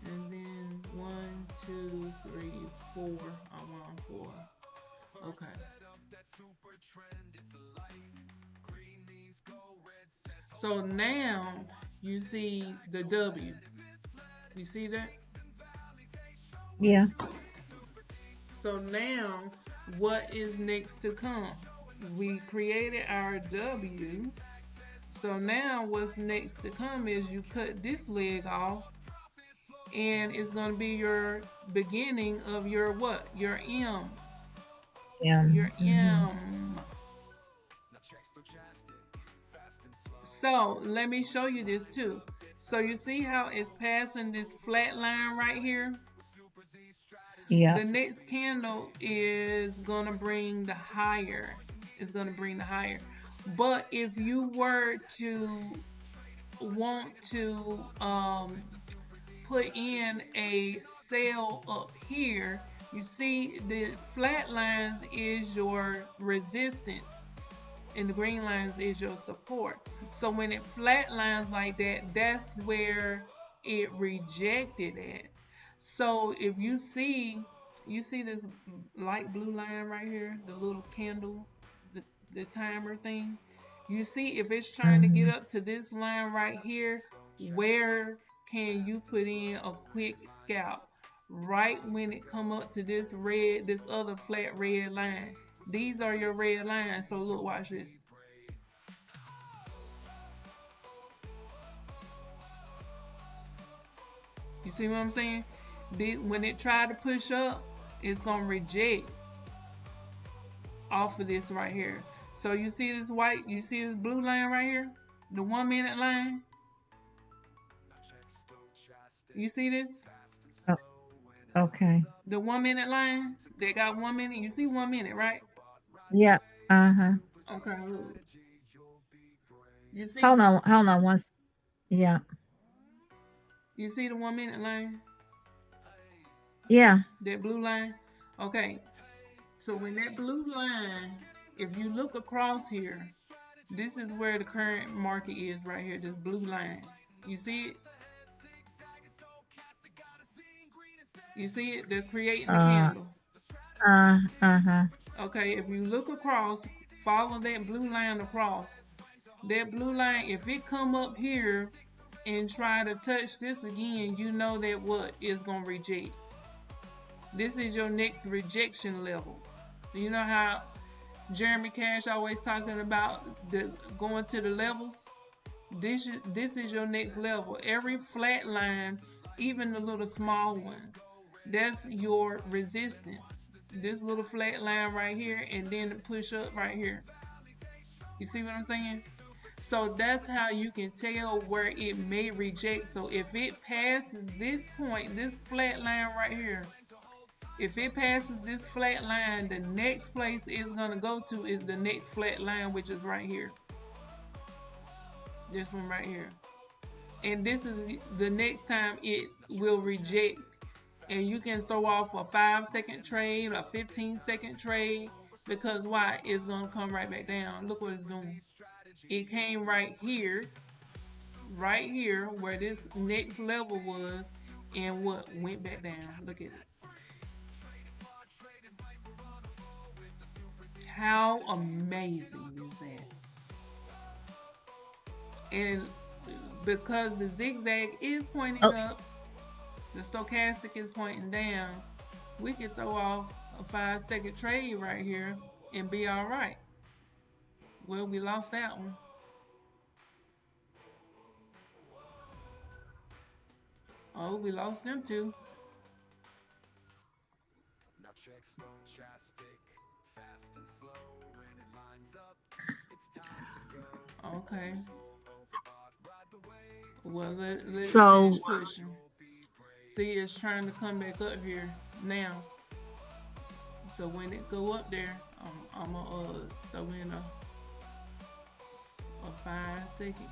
And then one, two, three, four. I'm on four. Okay. So now you see the W. You see that? Yeah. So now what is next to come? We created our W. So now what's next to come is you cut this leg off, and it's going to be your beginning of your what? Your M. Yeah. Your Hmm. M. So let me show you this too. So you see how it's passing this flat line right here? Yeah. The next candle is gonna bring the higher. It's gonna bring the higher. But if you were to want to put in a sale up here, you see the flat lines is your resistance and the green lines is your support. So when it flatlines like that, that's where it rejected it. So if you see this light blue line right here, the little candle, the timer thing. You see if it's trying to get Hmm. up to this line right here, where can you put in a quick scalp? Right when it come up to this other flat red line. These are your red lines. So look, watch this. You see what I'm saying? When it tried to push up, it's gonna reject off of this right here. So you see this white, you see this blue line right here? The 1 minute line? You see this? Oh, okay. The 1 minute line? They got 1 minute. You see 1 minute, right? Yep. Uh-huh. Okay, look. You see Hold on. Hold on. Once. Yeah. you see the 1 minute line? Yeah. That blue line? Okay. So when that blue line, if you look across here, this is where the current market is right here, this blue line. You see it? You see it? That's creating the Uh. candle. Uh-huh. Okay, if you look across, follow that blue line across. That blue line, if it come up here and try to touch this again, you know that what is going to reject. This is your next rejection level. You know how Jeremy Cash always talking about the going to the levels? This is your next level. Every flat line, even the little small ones, that's your resistance. This little flat line right here, and then the push up right here. You see what I'm saying? So that's how you can tell where it may reject. So if it passes this point, this flat line right here, if it passes this flat line, the next place it's going to go to is the next flat line, which is right here. This one right here. And this is the next time it will reject. And you can throw off a 5 second trade, a 15-second trade, because why? It's going to come right back down. Look what it's doing. It came right here where this next level was, and what went back down. Look at it. How amazing is that? And because the zigzag is pointing Oh. up, the stochastic is pointing down, we could throw off a 5 second trade right here and be all right. Well, we lost that one. Oh, we lost them too. Now check Stochastic, fast and slow when it lines up. It's time to go. Okay. Overbought, ride the wave. Well, let's finish So. pushing. See, it's trying to come back up here now. So when it go up there, I'm gonna throw in a 5 second.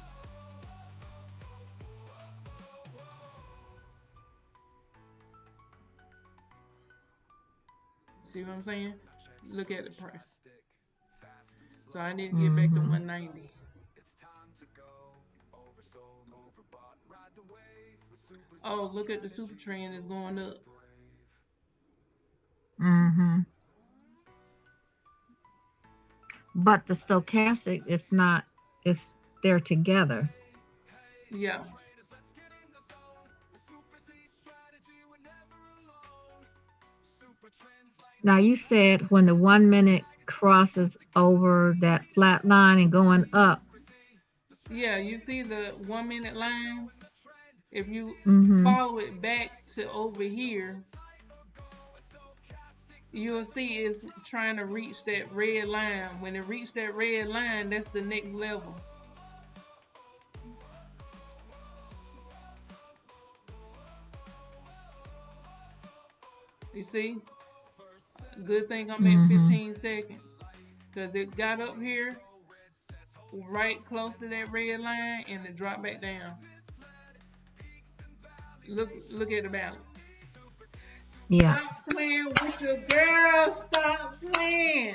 See what I'm saying? Look at the price. So I need to get back to Mm-hmm. 190. Oh, look at the Supertrend is going up. Mm-hmm. But the stochastic, it's not. It's they're together. Yeah. Now you said when the 1 minute crosses over that flat line and going up. Yeah, you see the 1 minute line? If you Mm-hmm. follow it back to over here, you'll see it's trying to reach that red line. When it reaches that red line, that's the next level. You see? Good thing I'm at Mm-hmm. 15 seconds. Because it got up here right close to that red line and it dropped back down. Look at the balance. Yeah. Stop playing with your girl. Stop playing.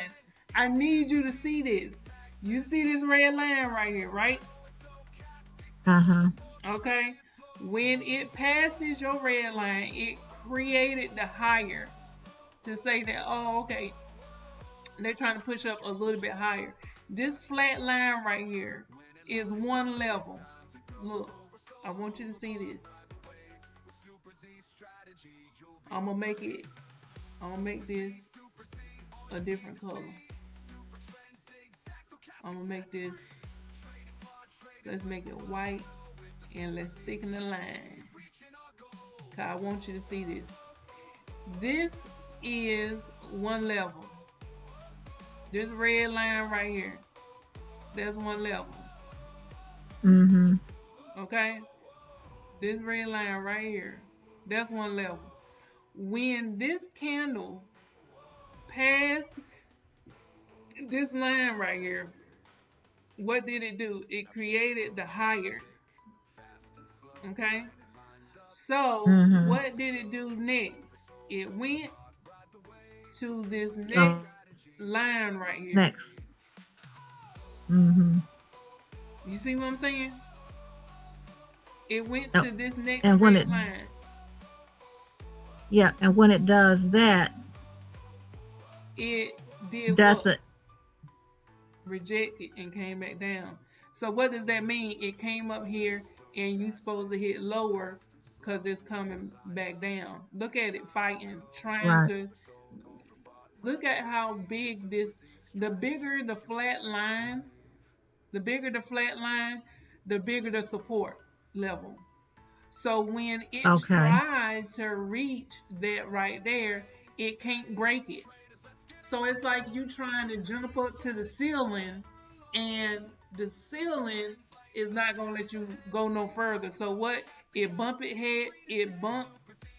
I need you to see this. You see this red line right here, right? Uh-huh. Okay. When it passes your red line, it created the higher to say that, oh, okay, they're trying to push up a little bit higher. This flat line right here is one level. Look, I want you to see this. I'm gonna make it. I'm gonna make this a different color. I'm gonna make this. Let's make it white and let's thicken the line. Cause I want you to see this. This is one level. This red line right here, that's one level. Mm-hmm. Okay? This red line right here, that's one level. When this candle passed this line right here, what did it do? It created the higher. Okay? So, Mm-hmm. what did it do next? It went to this Oh, next line right here. next. Mm-hmm. You see what I'm saying? It went Oh, to this next and when red it, line. yeah, and when it does that, It did that's what? a Rejected and came back down. So what does that mean? It came up here and you supposed to hit lower because it's coming back down. Look at it fighting, trying right. to look at how big this the bigger the flat line, the bigger the flat line, the bigger the support level. So when it Okay. tried to reach that right there, it can't break it. So it's like you trying to jump up to the ceiling and the ceiling is not gonna let you go no further. So what it bumped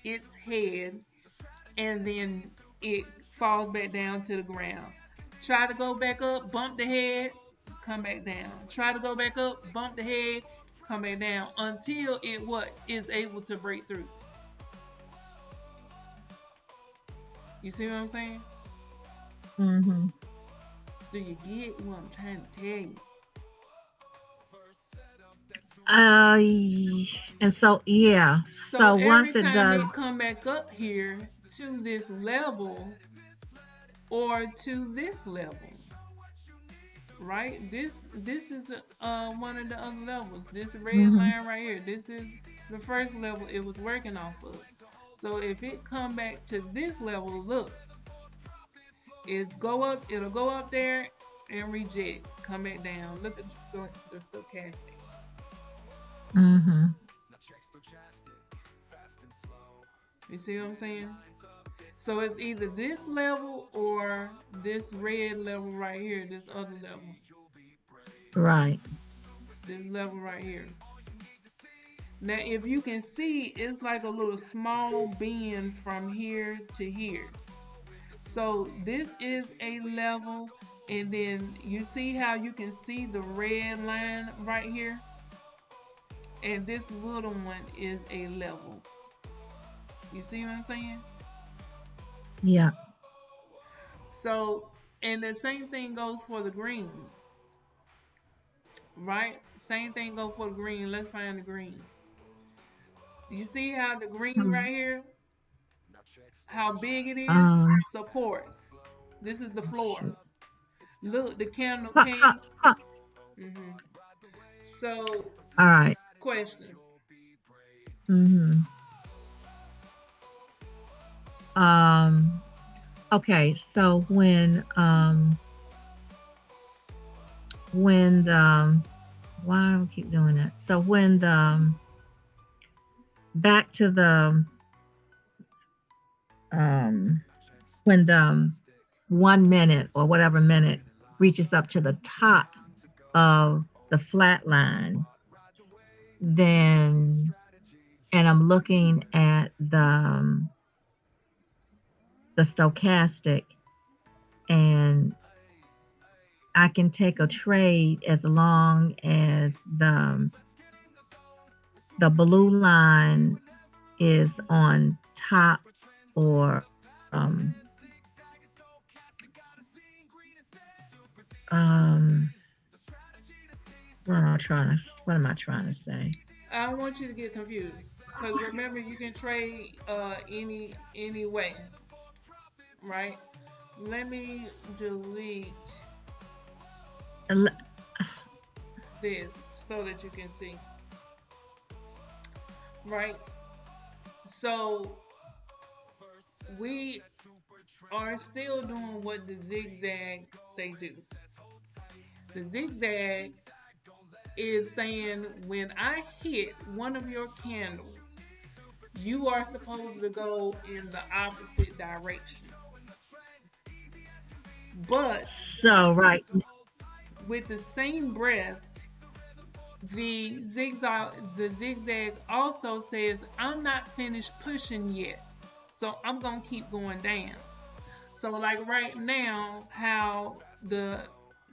its head and then it falls back down to the ground. Try to go back up, bump the head, come back down. Try to go back up, bump the head, come back down until it what is able to break through. You see what I'm saying? Mm-hmm. Do you get what I'm trying to tell you? And so yeah. So So every once it time does, it come back up here to this level or to this level, right? This is one of the other levels. This red mm-hmm. line right here. This is the first level it was working off of. So if it come back to this level, look, it's go up. It'll go up there and reject. Come back down. Look at the stochastic. Mm-hmm. You see what I'm saying? So it's either this level or this red level right here, this other level, Right. this level right here. Now, if you can see, it's like a little small bend from here to here. So this is a level, and then you see how you can see the red line right here? And this little one is a level. You see what I'm saying? Yeah. So, and the same thing goes for the green, right? Same thing goes for the green. Let's find the green. You see how the green Hmm. right here, how big it is? Um. Support. This is the floor. Shoot. Look, the candle Ha, ha, came. ha. hmm So, All right. questions. Mm-hmm. Um. Okay. So when the why do I keep doing that? So when the back to the um when the 1 minute or whatever minute reaches up to the top of the flat line, then and I'm looking at the stochastic, and I can take a trade as long as the blue line is on top or um what am I trying to say? I don't want you to get confused. Because remember, you can trade any way, right? Let me delete Ele- this so that you can see, right? So we are still doing what the zigzag say do. The zigzag is saying when I hit one of your candles, you are supposed to go in the opposite direction. But So right. with the same breath, the zigzag also says I'm not finished pushing yet. So I'm gonna keep going down. So like right now, how the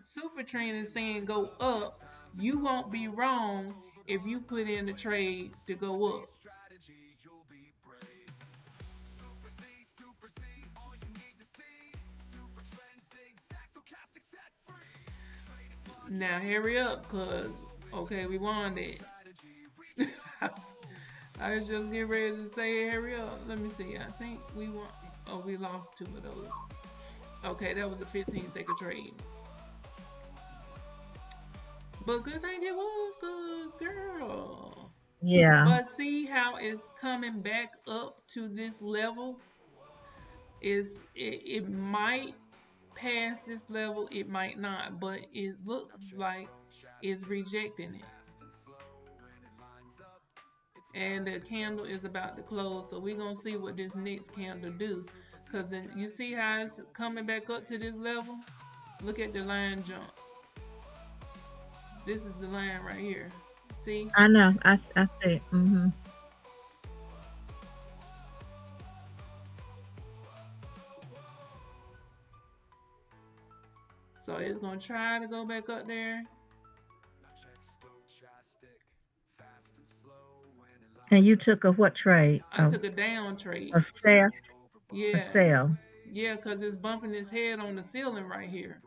super trend is saying go up, you won't be wrong if you put in the trade to go up. Now hurry up, cause okay, we won it. I was just getting ready to say hurry up. Let me see. I think we won. Oh, we lost two of those. Okay, that was a 15-second trade. But good thing it was, cause girl. Yeah. But see how it's coming back up to this level? It might pass this level, it might not, but it looks like it's rejecting it. And the candle is about to close, so we're gonna see what this next candle do. Cause then you see how it's coming back up to this level? Look at the line jump. This is the line right here. See? I know. I see it. Hmm. So it's gonna try to go back up there. And you took a what trade? I took a down A trade. sale. A Yeah. sale. Yeah, because it's bumping his head on the ceiling right here.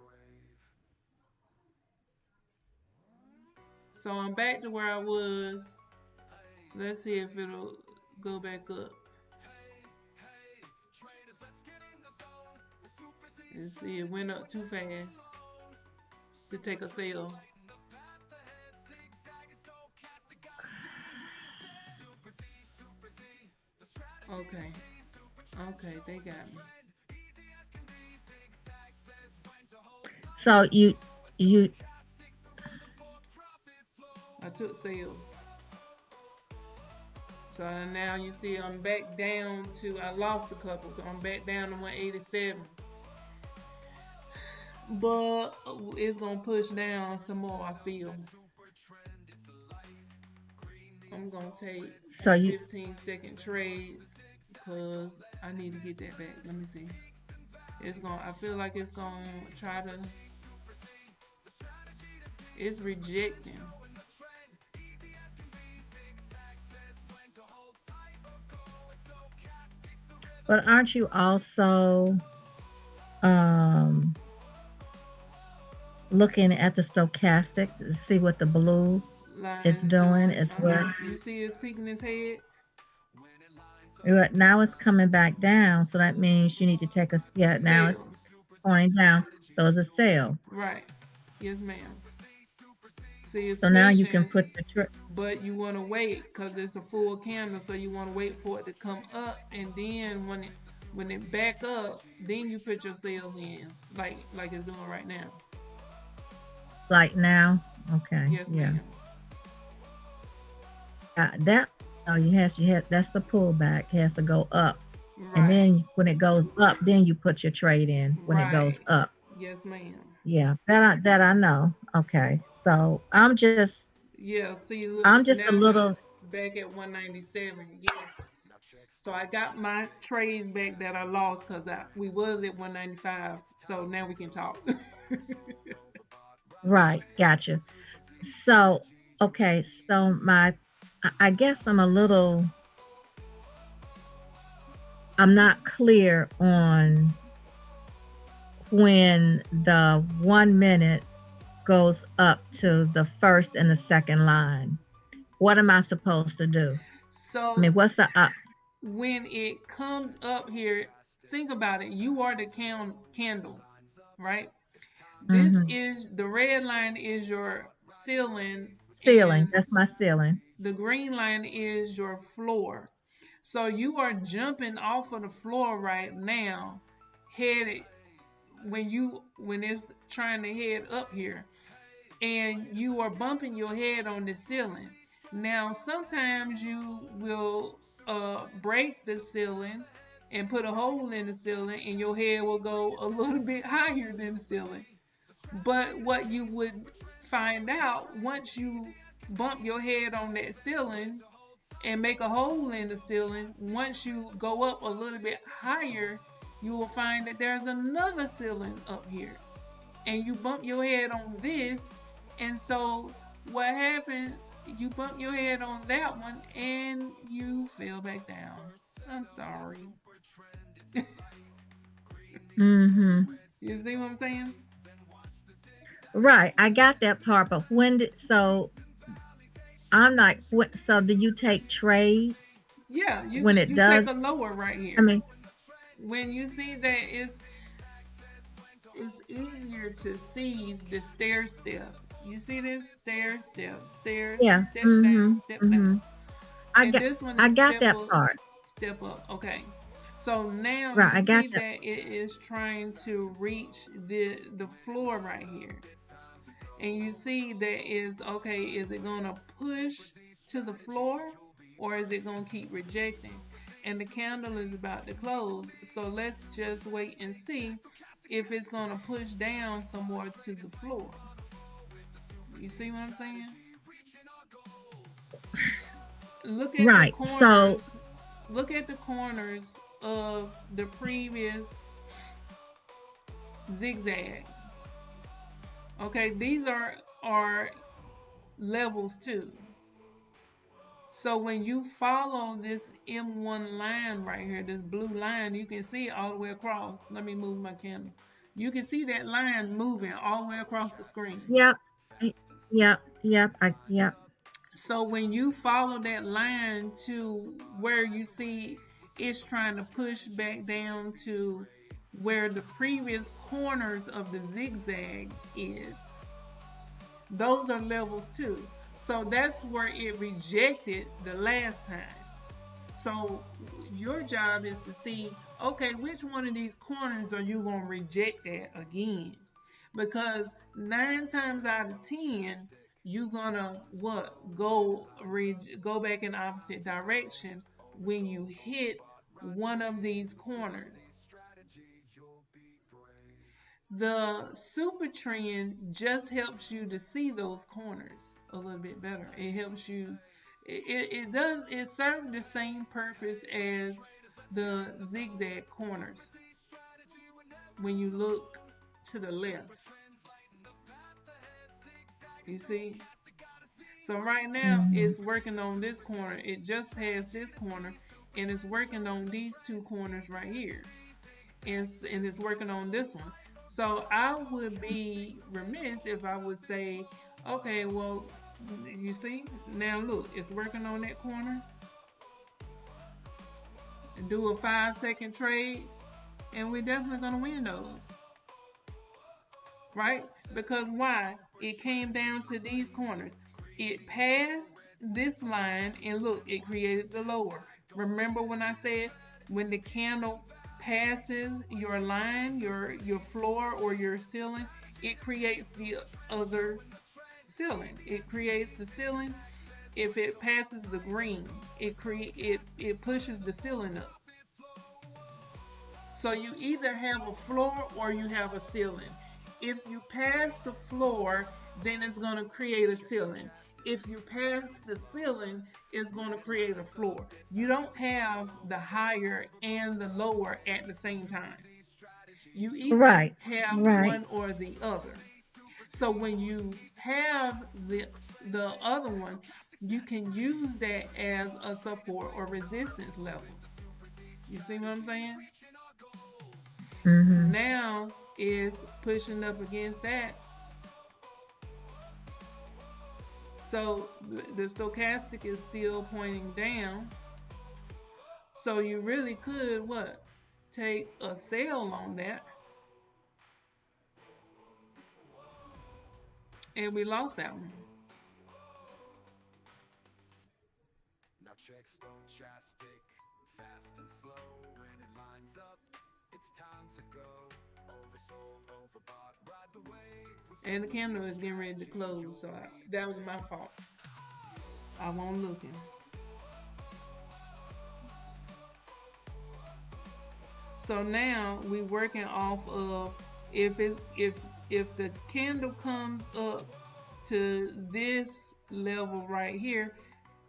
So I'm back to where I was. Let's see if it'll go back up. And see, it went up too fast to take a sale. Okay. Okay, they got me. So you I took sales. So now you see I'm back down to, I lost a couple. So I'm back down to 187. But it's going to push down some more, I feel. I'm going to take so you 15-second trades because I need to get that back. Let me see. It's going to, I feel like it's going to try to, it's rejecting. but aren't you also um looking at the stochastic to see what the blue is Line doing doing. as well? You see it's peeking his head? Right now it's coming back down, so that means you need to take a yeah. Now it's Sales. pointing down, so it's a sale. Right. Yes, ma'am. See, it's So now you can pushing, put the but you want to wait because it's a full candle, so you want to wait for it to come up, and then when it back up, then you put your sale in, like it's doing right now. like now. Okay, Yes, yeah. ma'am. That oh, you has that's the pullback. It has to go up, and Right. then when it goes up, then you put your trade in when it goes Right. up. Yes, ma'am. Yeah, that I know. Okay, so Yeah. See, look, I'm just a now we little back at 197. Yes. So I got my trades back that I lost because we was at 195. So now we can talk. right. Gotcha. So okay, so I guess I'm not clear on when the 1 minute goes up to the first and the second line. What am I supposed to do? I So mean, what's the up? when it comes up here, think about it. You are the candle, right? This Hmm. is the red line is your ceiling, Ceiling. and That's my ceiling. the green line is your floor. So you are jumping off of the floor right now, headed when it's trying to head up here, and you are bumping your head on the ceiling. Now sometimes you will break the ceiling, and put a hole in the ceiling, and your head will go a little bit higher than the ceiling. But what you would find out once you bump your head on that ceiling and make a hole in the ceiling, once you go up a little bit higher, you will find that there's another ceiling up here. And you bump your head on this, and so what happened? You bump your head on that one and you fell back down. I'm sorry. Mm-hmm. You see what I'm saying? Right. I got that part, but when did so I'm like, what? So do you take trades Yeah, when it you take does? a lower right I here. mean, When you see that it's easier to see the stair step. You see this stair step, stairs, yeah. step down, Mm-hmm. step down. Mm-hmm. I And got this one I is got that part. step up. Okay. So now Right. you I got see that. that it is trying to reach the floor right here. And you see that is okay, is it gonna push to the floor or is it gonna keep rejecting? And the candle is about to close. So let's just wait and see if it's gonna push down some more to the floor. You see what I'm saying? Look at the Right. So corners. Look at the corners of the previous zigzag. Okay, these are levels too. So when you follow this M1 line right here, this blue line, you can see it all the way across. Let me move my candle. You can see that line moving all the way across the screen. yep. Yep. Yep. So when you follow that line to where you see it's trying to push back down to where the previous corners of the zigzag is, those are levels too. So that's where it rejected the last time. So your job is to see, okay, which one of these corners are you going to reject at again? Because 9 times out of 10, you're going to what? Go back in the opposite direction when you hit one of these corners. The super trend just helps you to see those corners a little bit better. It helps you. It does. It serves the same purpose as the zigzag corners. When you look to the left, you see. So right now Mm-hmm. it's working on this corner. It just passed this corner, and it's working on these two corners right here. And it's working on this one. So I would be remiss if I would say, okay, well, you see, now look, it's working on that corner. And do a 5 second trade, and we're definitely gonna win those, right? Because why? It came down to these corners. It passed this line, and look, it created the lower. Remember when I said when the candle passes your line, your floor or your ceiling, it creates the other ceiling. It creates the ceiling. If it passes the green, it pushes the ceiling up. So you either have a floor or you have a ceiling. If you pass the floor, then it's going to create a ceiling. If you pass the ceiling, it's going to create a floor. You don't have the higher and the lower at the same time. You either Right. have Right. one or the other. So when you have the other one, you can use that as a support or resistance level. You see what I'm saying? Mm-hmm. Now is pushing up against that. So the stochastic is still pointing down. So you really could what? Take a sell on that. And we lost that one. Now check Stochastic, fast and slow when it lines up. It's time to go. Oversold, overbought, ride the wave. And the candle is getting ready to close. So that was my fault. I wasn't looking. So now we working off of if it's if the candle comes up to this level right here,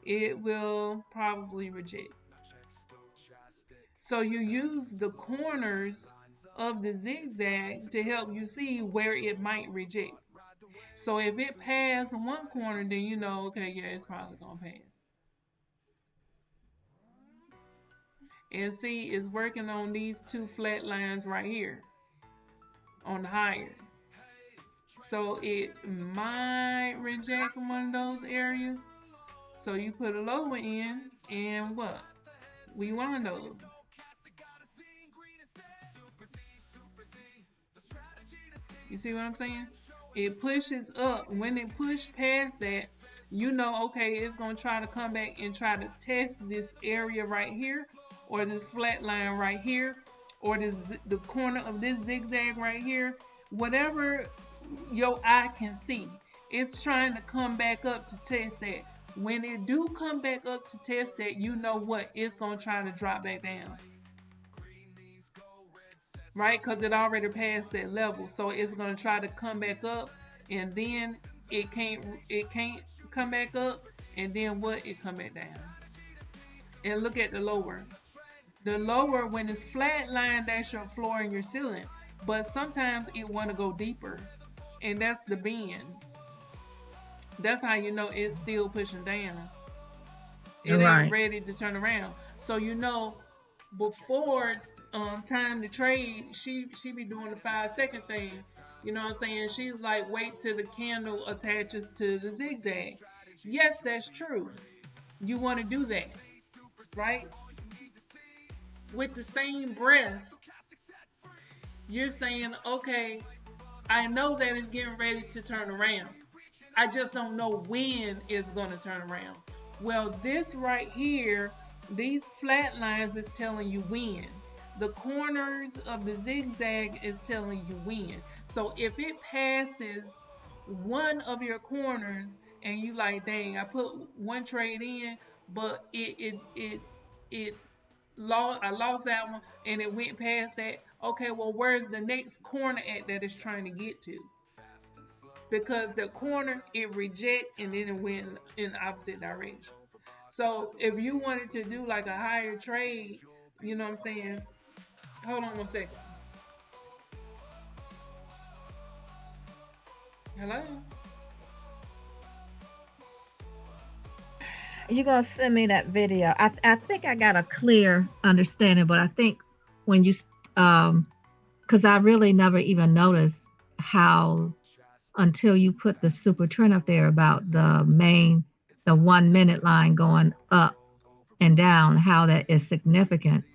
it will probably reject. So you use the corners of the zigzag to help you see where it might reject. So if it passes one corner, then you know, okay, yeah, it's probably gonna pass. And see, it's working on these two flat lines right here on the higher. So it might reject one of those areas. So you put a lower in, and what? We want those. You see what I'm saying? It pushes up. When it pushed past that, you know, okay, it's gonna try to come back and try to test this area right here, or this flat line right here, or this the corner of this zigzag right here. Whatever your eye can see, it's trying to come back up to test that. When it do come back up to test that, you know what? It's gonna try to drop back down, right? Because it already passed that level, so it's gonna try to come back up, and then it can't come back up, and then what? It come back down. And look at the lower. The lower, when it's flat line, that's your floor and your ceiling. But sometimes it want to go deeper, and that's the bend. That's how you know it's still pushing down. It ain't Right. ready to turn around. So you know, before time to trade, she be doing the 5 second thing. You know what I'm saying? She's like, wait till the candle attaches to the zigzag. Yes, that's true. You want to do that, right? With the same breath, you're saying, okay, I know that it's getting ready to turn around. I just don't know when it's going to turn around. Well, this right here, these flat lines is telling you when. The corners of the zigzag is telling you when. So if it passes one of your corners and you like, dang, I put one trade in, but it I lost that one and it went past that. Okay, well, where's the next corner at that it's trying to get to? Because the corner it reject and then it went in the opposite direction. So if you wanted to do like a higher trade, you know what I'm saying? Hold on one second. Hello? You're gonna send me that video. I think I got a clear understanding, but I think when you because I really never even noticed how until you put the super trend up there about the 1 minute line going up and down, how that is significant.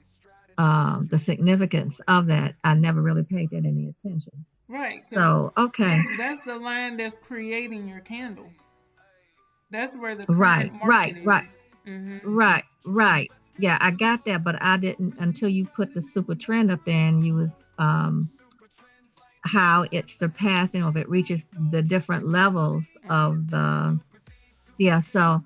The significance of that, I never really paid that any attention. Right, because So okay, that's the line that's creating your candle. That's where the current right, market right, right. is. Mm-hmm. Right, right. Yeah, I got that, but I didn't until you put the super trend up there and you was how it's surpassing or if it reaches the different levels of Mm-hmm. the yeah, so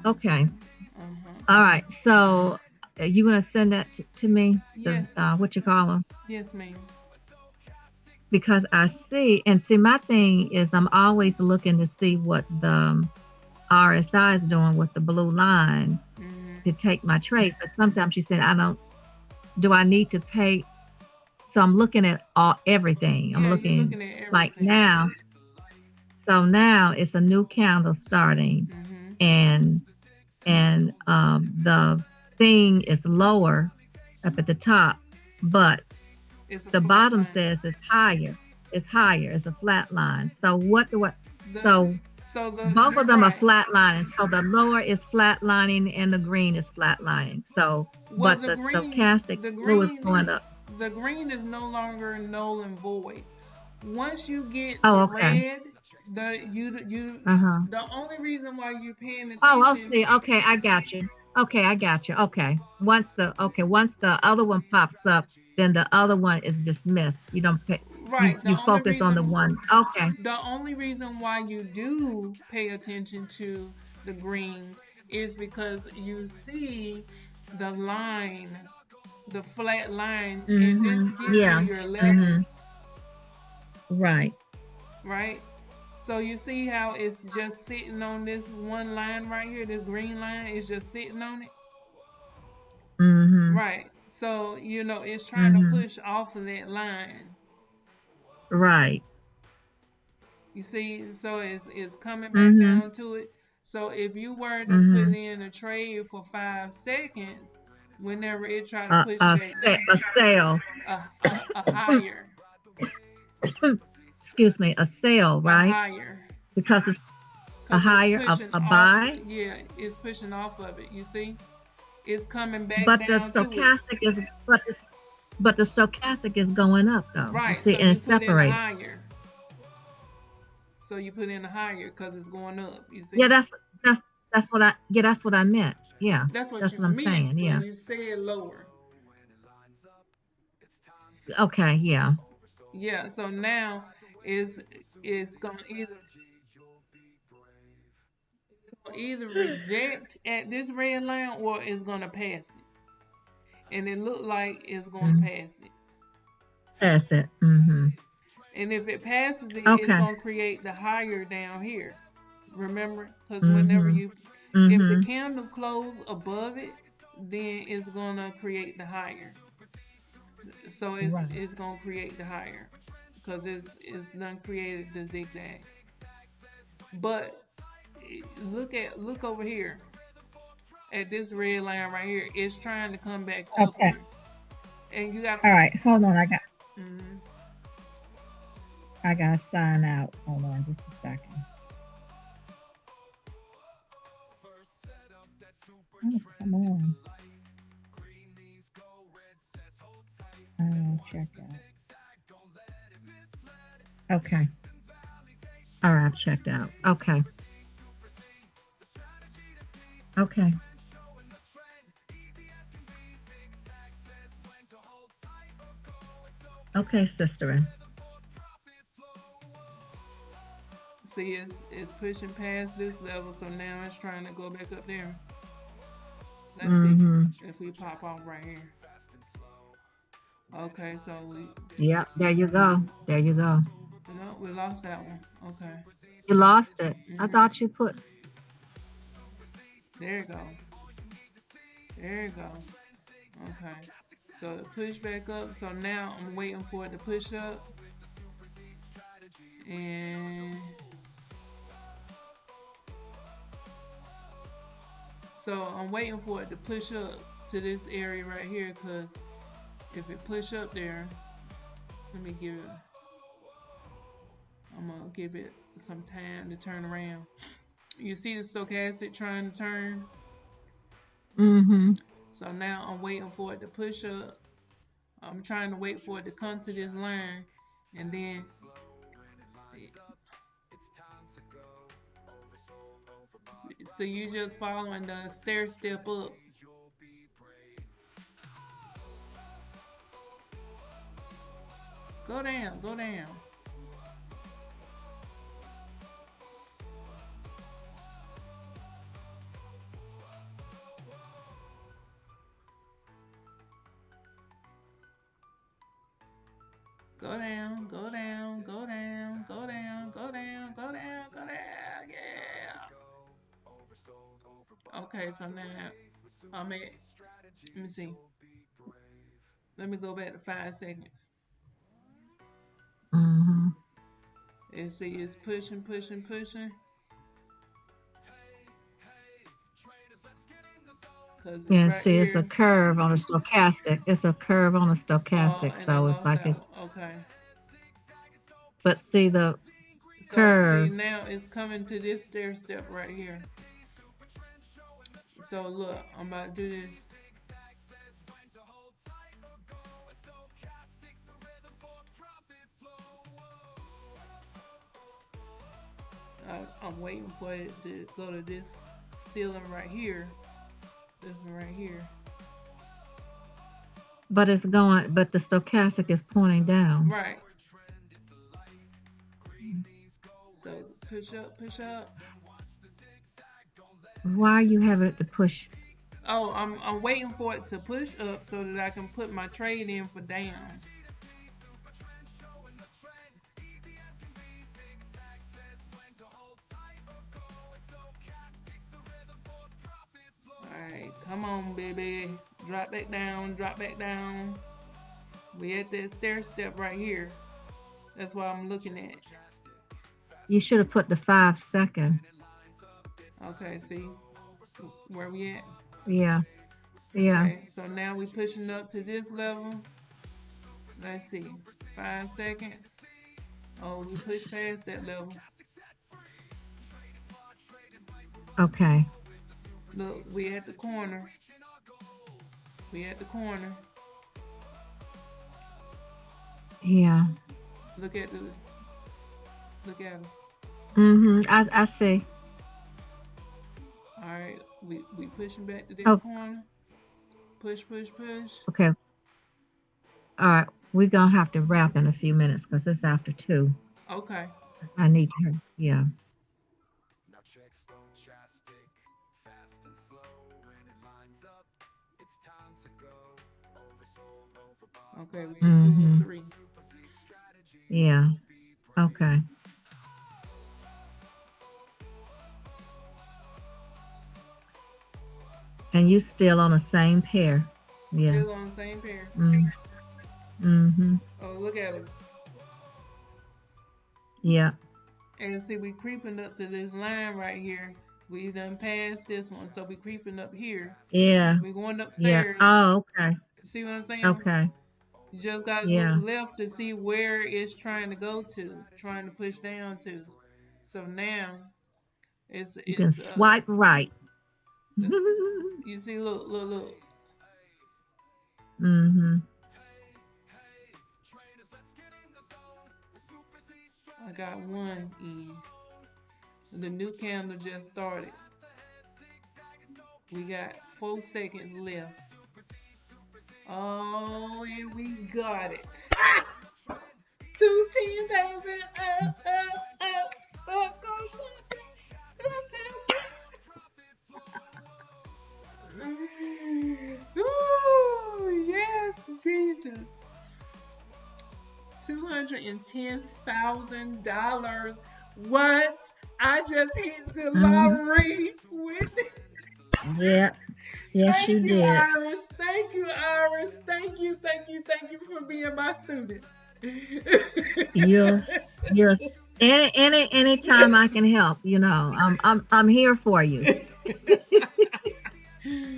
okay. Mm-hmm. All right. So you gonna send that to me? The Yes. what you call them? Yes, ma'am. Because I see and see my thing is I'm always looking to see what the RSI is doing with the blue line Mm-hmm. to take my trades. But sometimes she said I don't do I need to pay so I'm looking at everything. I'm Yeah, you're looking looking at like everything. now. So now it's a new candle starting, Mm-hmm. and the thing is lower up at the top, but It's a the flat bottom line. says it's higher. It's higher. It's a flat line. So what do I? The So so the both you're of them are right. flat lining. So the lower is flat lining and the green is flat lining. So, Well, but the stochastic the blue is green, going up. the green is no longer null and void. Once you get Oh, the okay. red, Uh huh. the only reason why you're paying Oh, I'll attention, see. Okay, I got you. Okay, I got you. Once the other one pops up, then the other one is dismissed. You don't pay. right? You focus on the one. Okay. The only reason why you do pay attention to the green is because you see the line the flat line, and this Mm-hmm. gives you Yeah. your Mm-hmm. levels, Right. right? So you see how it's just sitting on this one line right here, this green line is just sitting on it? Mm-hmm. Right. So, it's trying to Mm-hmm. push off of that line. Right. You see, so it's coming back Mm-hmm. down to it. So if you were to put Mm-hmm. in a trade for 5 seconds, whenever it try to push back A sale. a higher, Excuse me, a sale, a right? higher, Because it's a because it's higher, pushing a off. buy. Yeah, it's pushing off of it. You see, it's coming back But the down to it. stochastic is, but the stochastic is going up though. You Right. see, So and you it's put in a separated. higher. So you put in a higher because it's going up. You Yeah, see, that's what I yeah, that's what I meant. Yeah, that's what that's you what I'm meant saying. when Yeah. you said lower. Okay. Yeah. Yeah, so now is is gonna either reject at this red line or it's gonna pass it. And it looked like it's gonna Mm, pass it. that's it. Mm-hmm. And if it passes it, it's Okay. gonna create the higher down here. Remember? Because Mm-hmm. if the Mm-hmm. candle close above it, then it's gonna create the higher. So it's Right. it's gonna create the higher because it's done created the zigzag. But look over here at this red line right here. It's trying to come back up Okay. here, and you got. All right. Hold on. Mm, I gotta sign out. Hold on just a second. Oh, come on. Check out. Okay. All right. I've checked out. Okay. Okay. Okay, sisterin. see, it's pushing past this level, so now it's trying to go back up there. Let's see Mm-hmm. if we pop off right here. Okay, so we Yep. There you go. There you go. no, we lost that one. Okay. You lost it. I Mhm. thought you put. There you go. There you go. Okay. So it pushed back up. So now I'm waiting for it to push up, and so I'm waiting for it to push up to this area right here. Cause if it push up there, let me give it. I'm gonna give it some time to turn around. You see the stochastic trying to turn. Mm-hmm. So now I'm waiting for it to push up. I'm trying to wait for it to come to this line, and then so you just following the stair step up. Go down, go down. Go down, go down, go down, go down, go down, go down, go down. Yeah. Okay, so now I'm at. Let me see. Let me go back to 5 seconds. Mm-hmm. And see, it's pushing, pushing, pushing. Cause it's Yeah, right see, it's a here. curve on a stochastic. It's a curve on a Oh, stochastic, and I so it's lost like that it's. one. Okay. But see the So see curve. now it's coming to this stair step right here. So look, I'm about to do this. I'm waiting for it to go to this ceiling right here. This one right here. But it's going. But the stochastic is pointing down. Right. So push up, push up. Why are you having it to push? Oh, I'm waiting for it to push up so that I can put my trade in for down. Alright, come on, baby. Drop back down, drop back down. We at that stair step right here. That's what I'm looking at. You should have put the 5 second. Okay, see where we at? Yeah, yeah. Okay, so now we pushing up to this level. Let's see, 5 seconds. Oh, we pushed past that level. Okay. Look, we at the corner. We at the corner. Yeah. Look at the look at us. I see. All right, we pushing back to that Oh, corner. Push, push, push. okay. All right. We're gonna have to wrap in a few minutes because it's after 2. Okay. I need to. Yeah. Now check stochastic, fast and slow. When it lines up, it's time to go. Oversold, overbought, Okay, we at Mm-hmm. 203. Yeah. Okay. And you still on the same pair. Yeah. Still on the same pair. Mm. Mm-hmm. Oh, look at us. Yeah. And see, we creeping up to this line right here. We done passed this one, so we creeping up here. Yeah. We going Yeah. upstairs. Oh, okay. See what I'm saying? Okay. You just gotta look Yeah. left to see where it's trying to go to, trying to push down to. So now it's You can it's swipe right. it's, you see, look, look, look. Mm-hmm. I got one in. The new candle just started. We got 4 seconds left. Oh, and we got it. 210, baby. Up, go, Ooh, yes, Jesus. $210,000. What? I just hit the Mm-hmm. lottery with it. Yeah. Yes, you Thank you, did. Iris. Thank you, Iris. Thank you, thank you, thank you for being my student. You're you're anytime I can help, I'm here for you.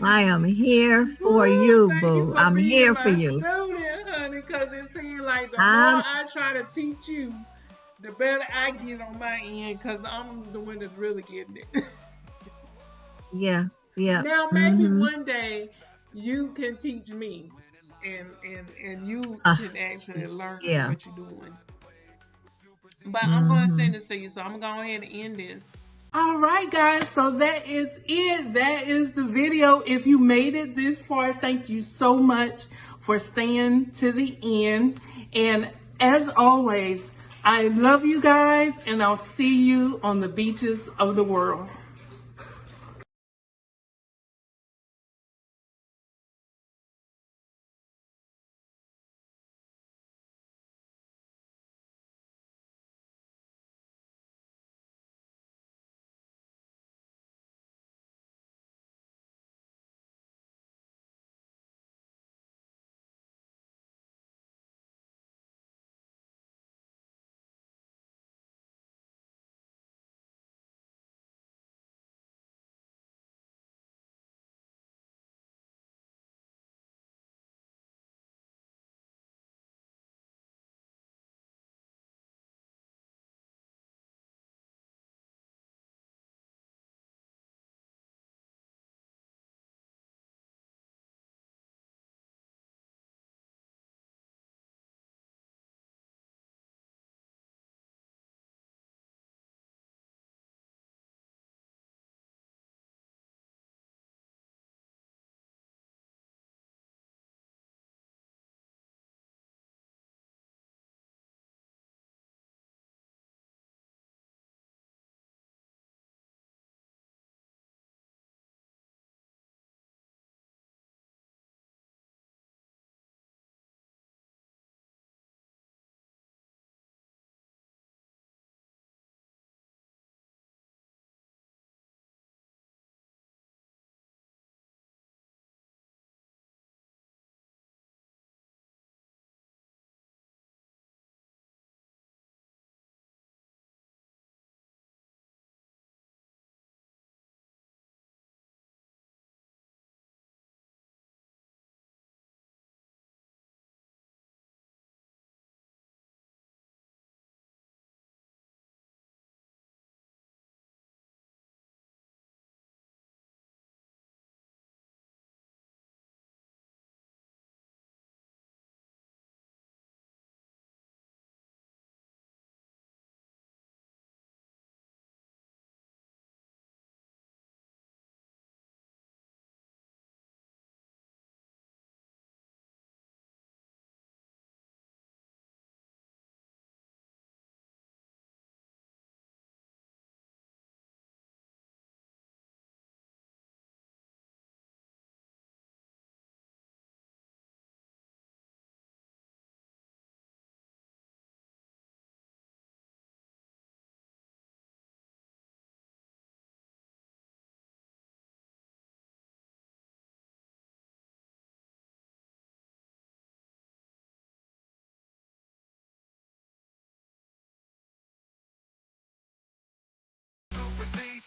I am here for Woo, you, thank you boo. for I'm being here for my you. student, honey, because it seems like the more I'm I try to teach you, the better I get on my end because I'm the one that's really getting it. Yeah, yeah. Now, maybe Mm-hmm. one day you can teach me and you Uh, can actually learn yeah. what you're doing. But I'm going to Mm-hmm. send this to you, so I'm going to go ahead and end this. All right, guys, so that is it. That is the video. If you made it this far, thank you so much for staying to the end. And as always, I love you guys, and I'll see you on the beaches of the world.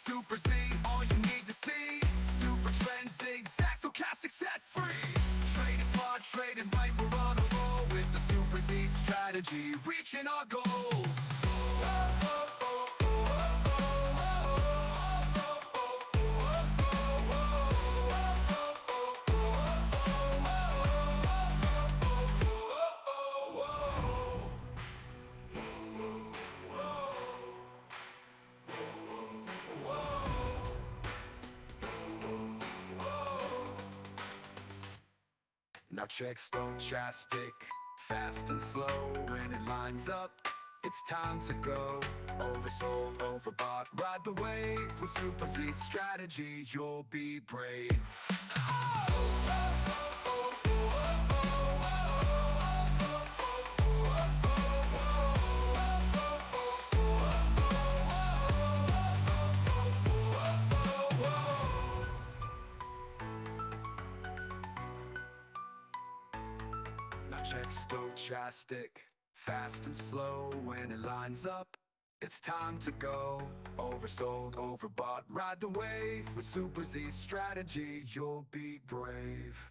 Super Z, all you need to see. Supertrend, Zigzag, Stochastic, set free. Trading smart, trading right, we're on a roll with the Super Z strategy, reaching our goals. Now check Stochastic, fast and slow. When it lines up, it's time to go. Oversold, overbought, ride the wave. With Super Z strategy, you'll be brave. Now check Stochastic, fast and slow. When it lines up, it's time to go. Oversold, overbought, ride the wave. With Super Z strategy, you'll be brave.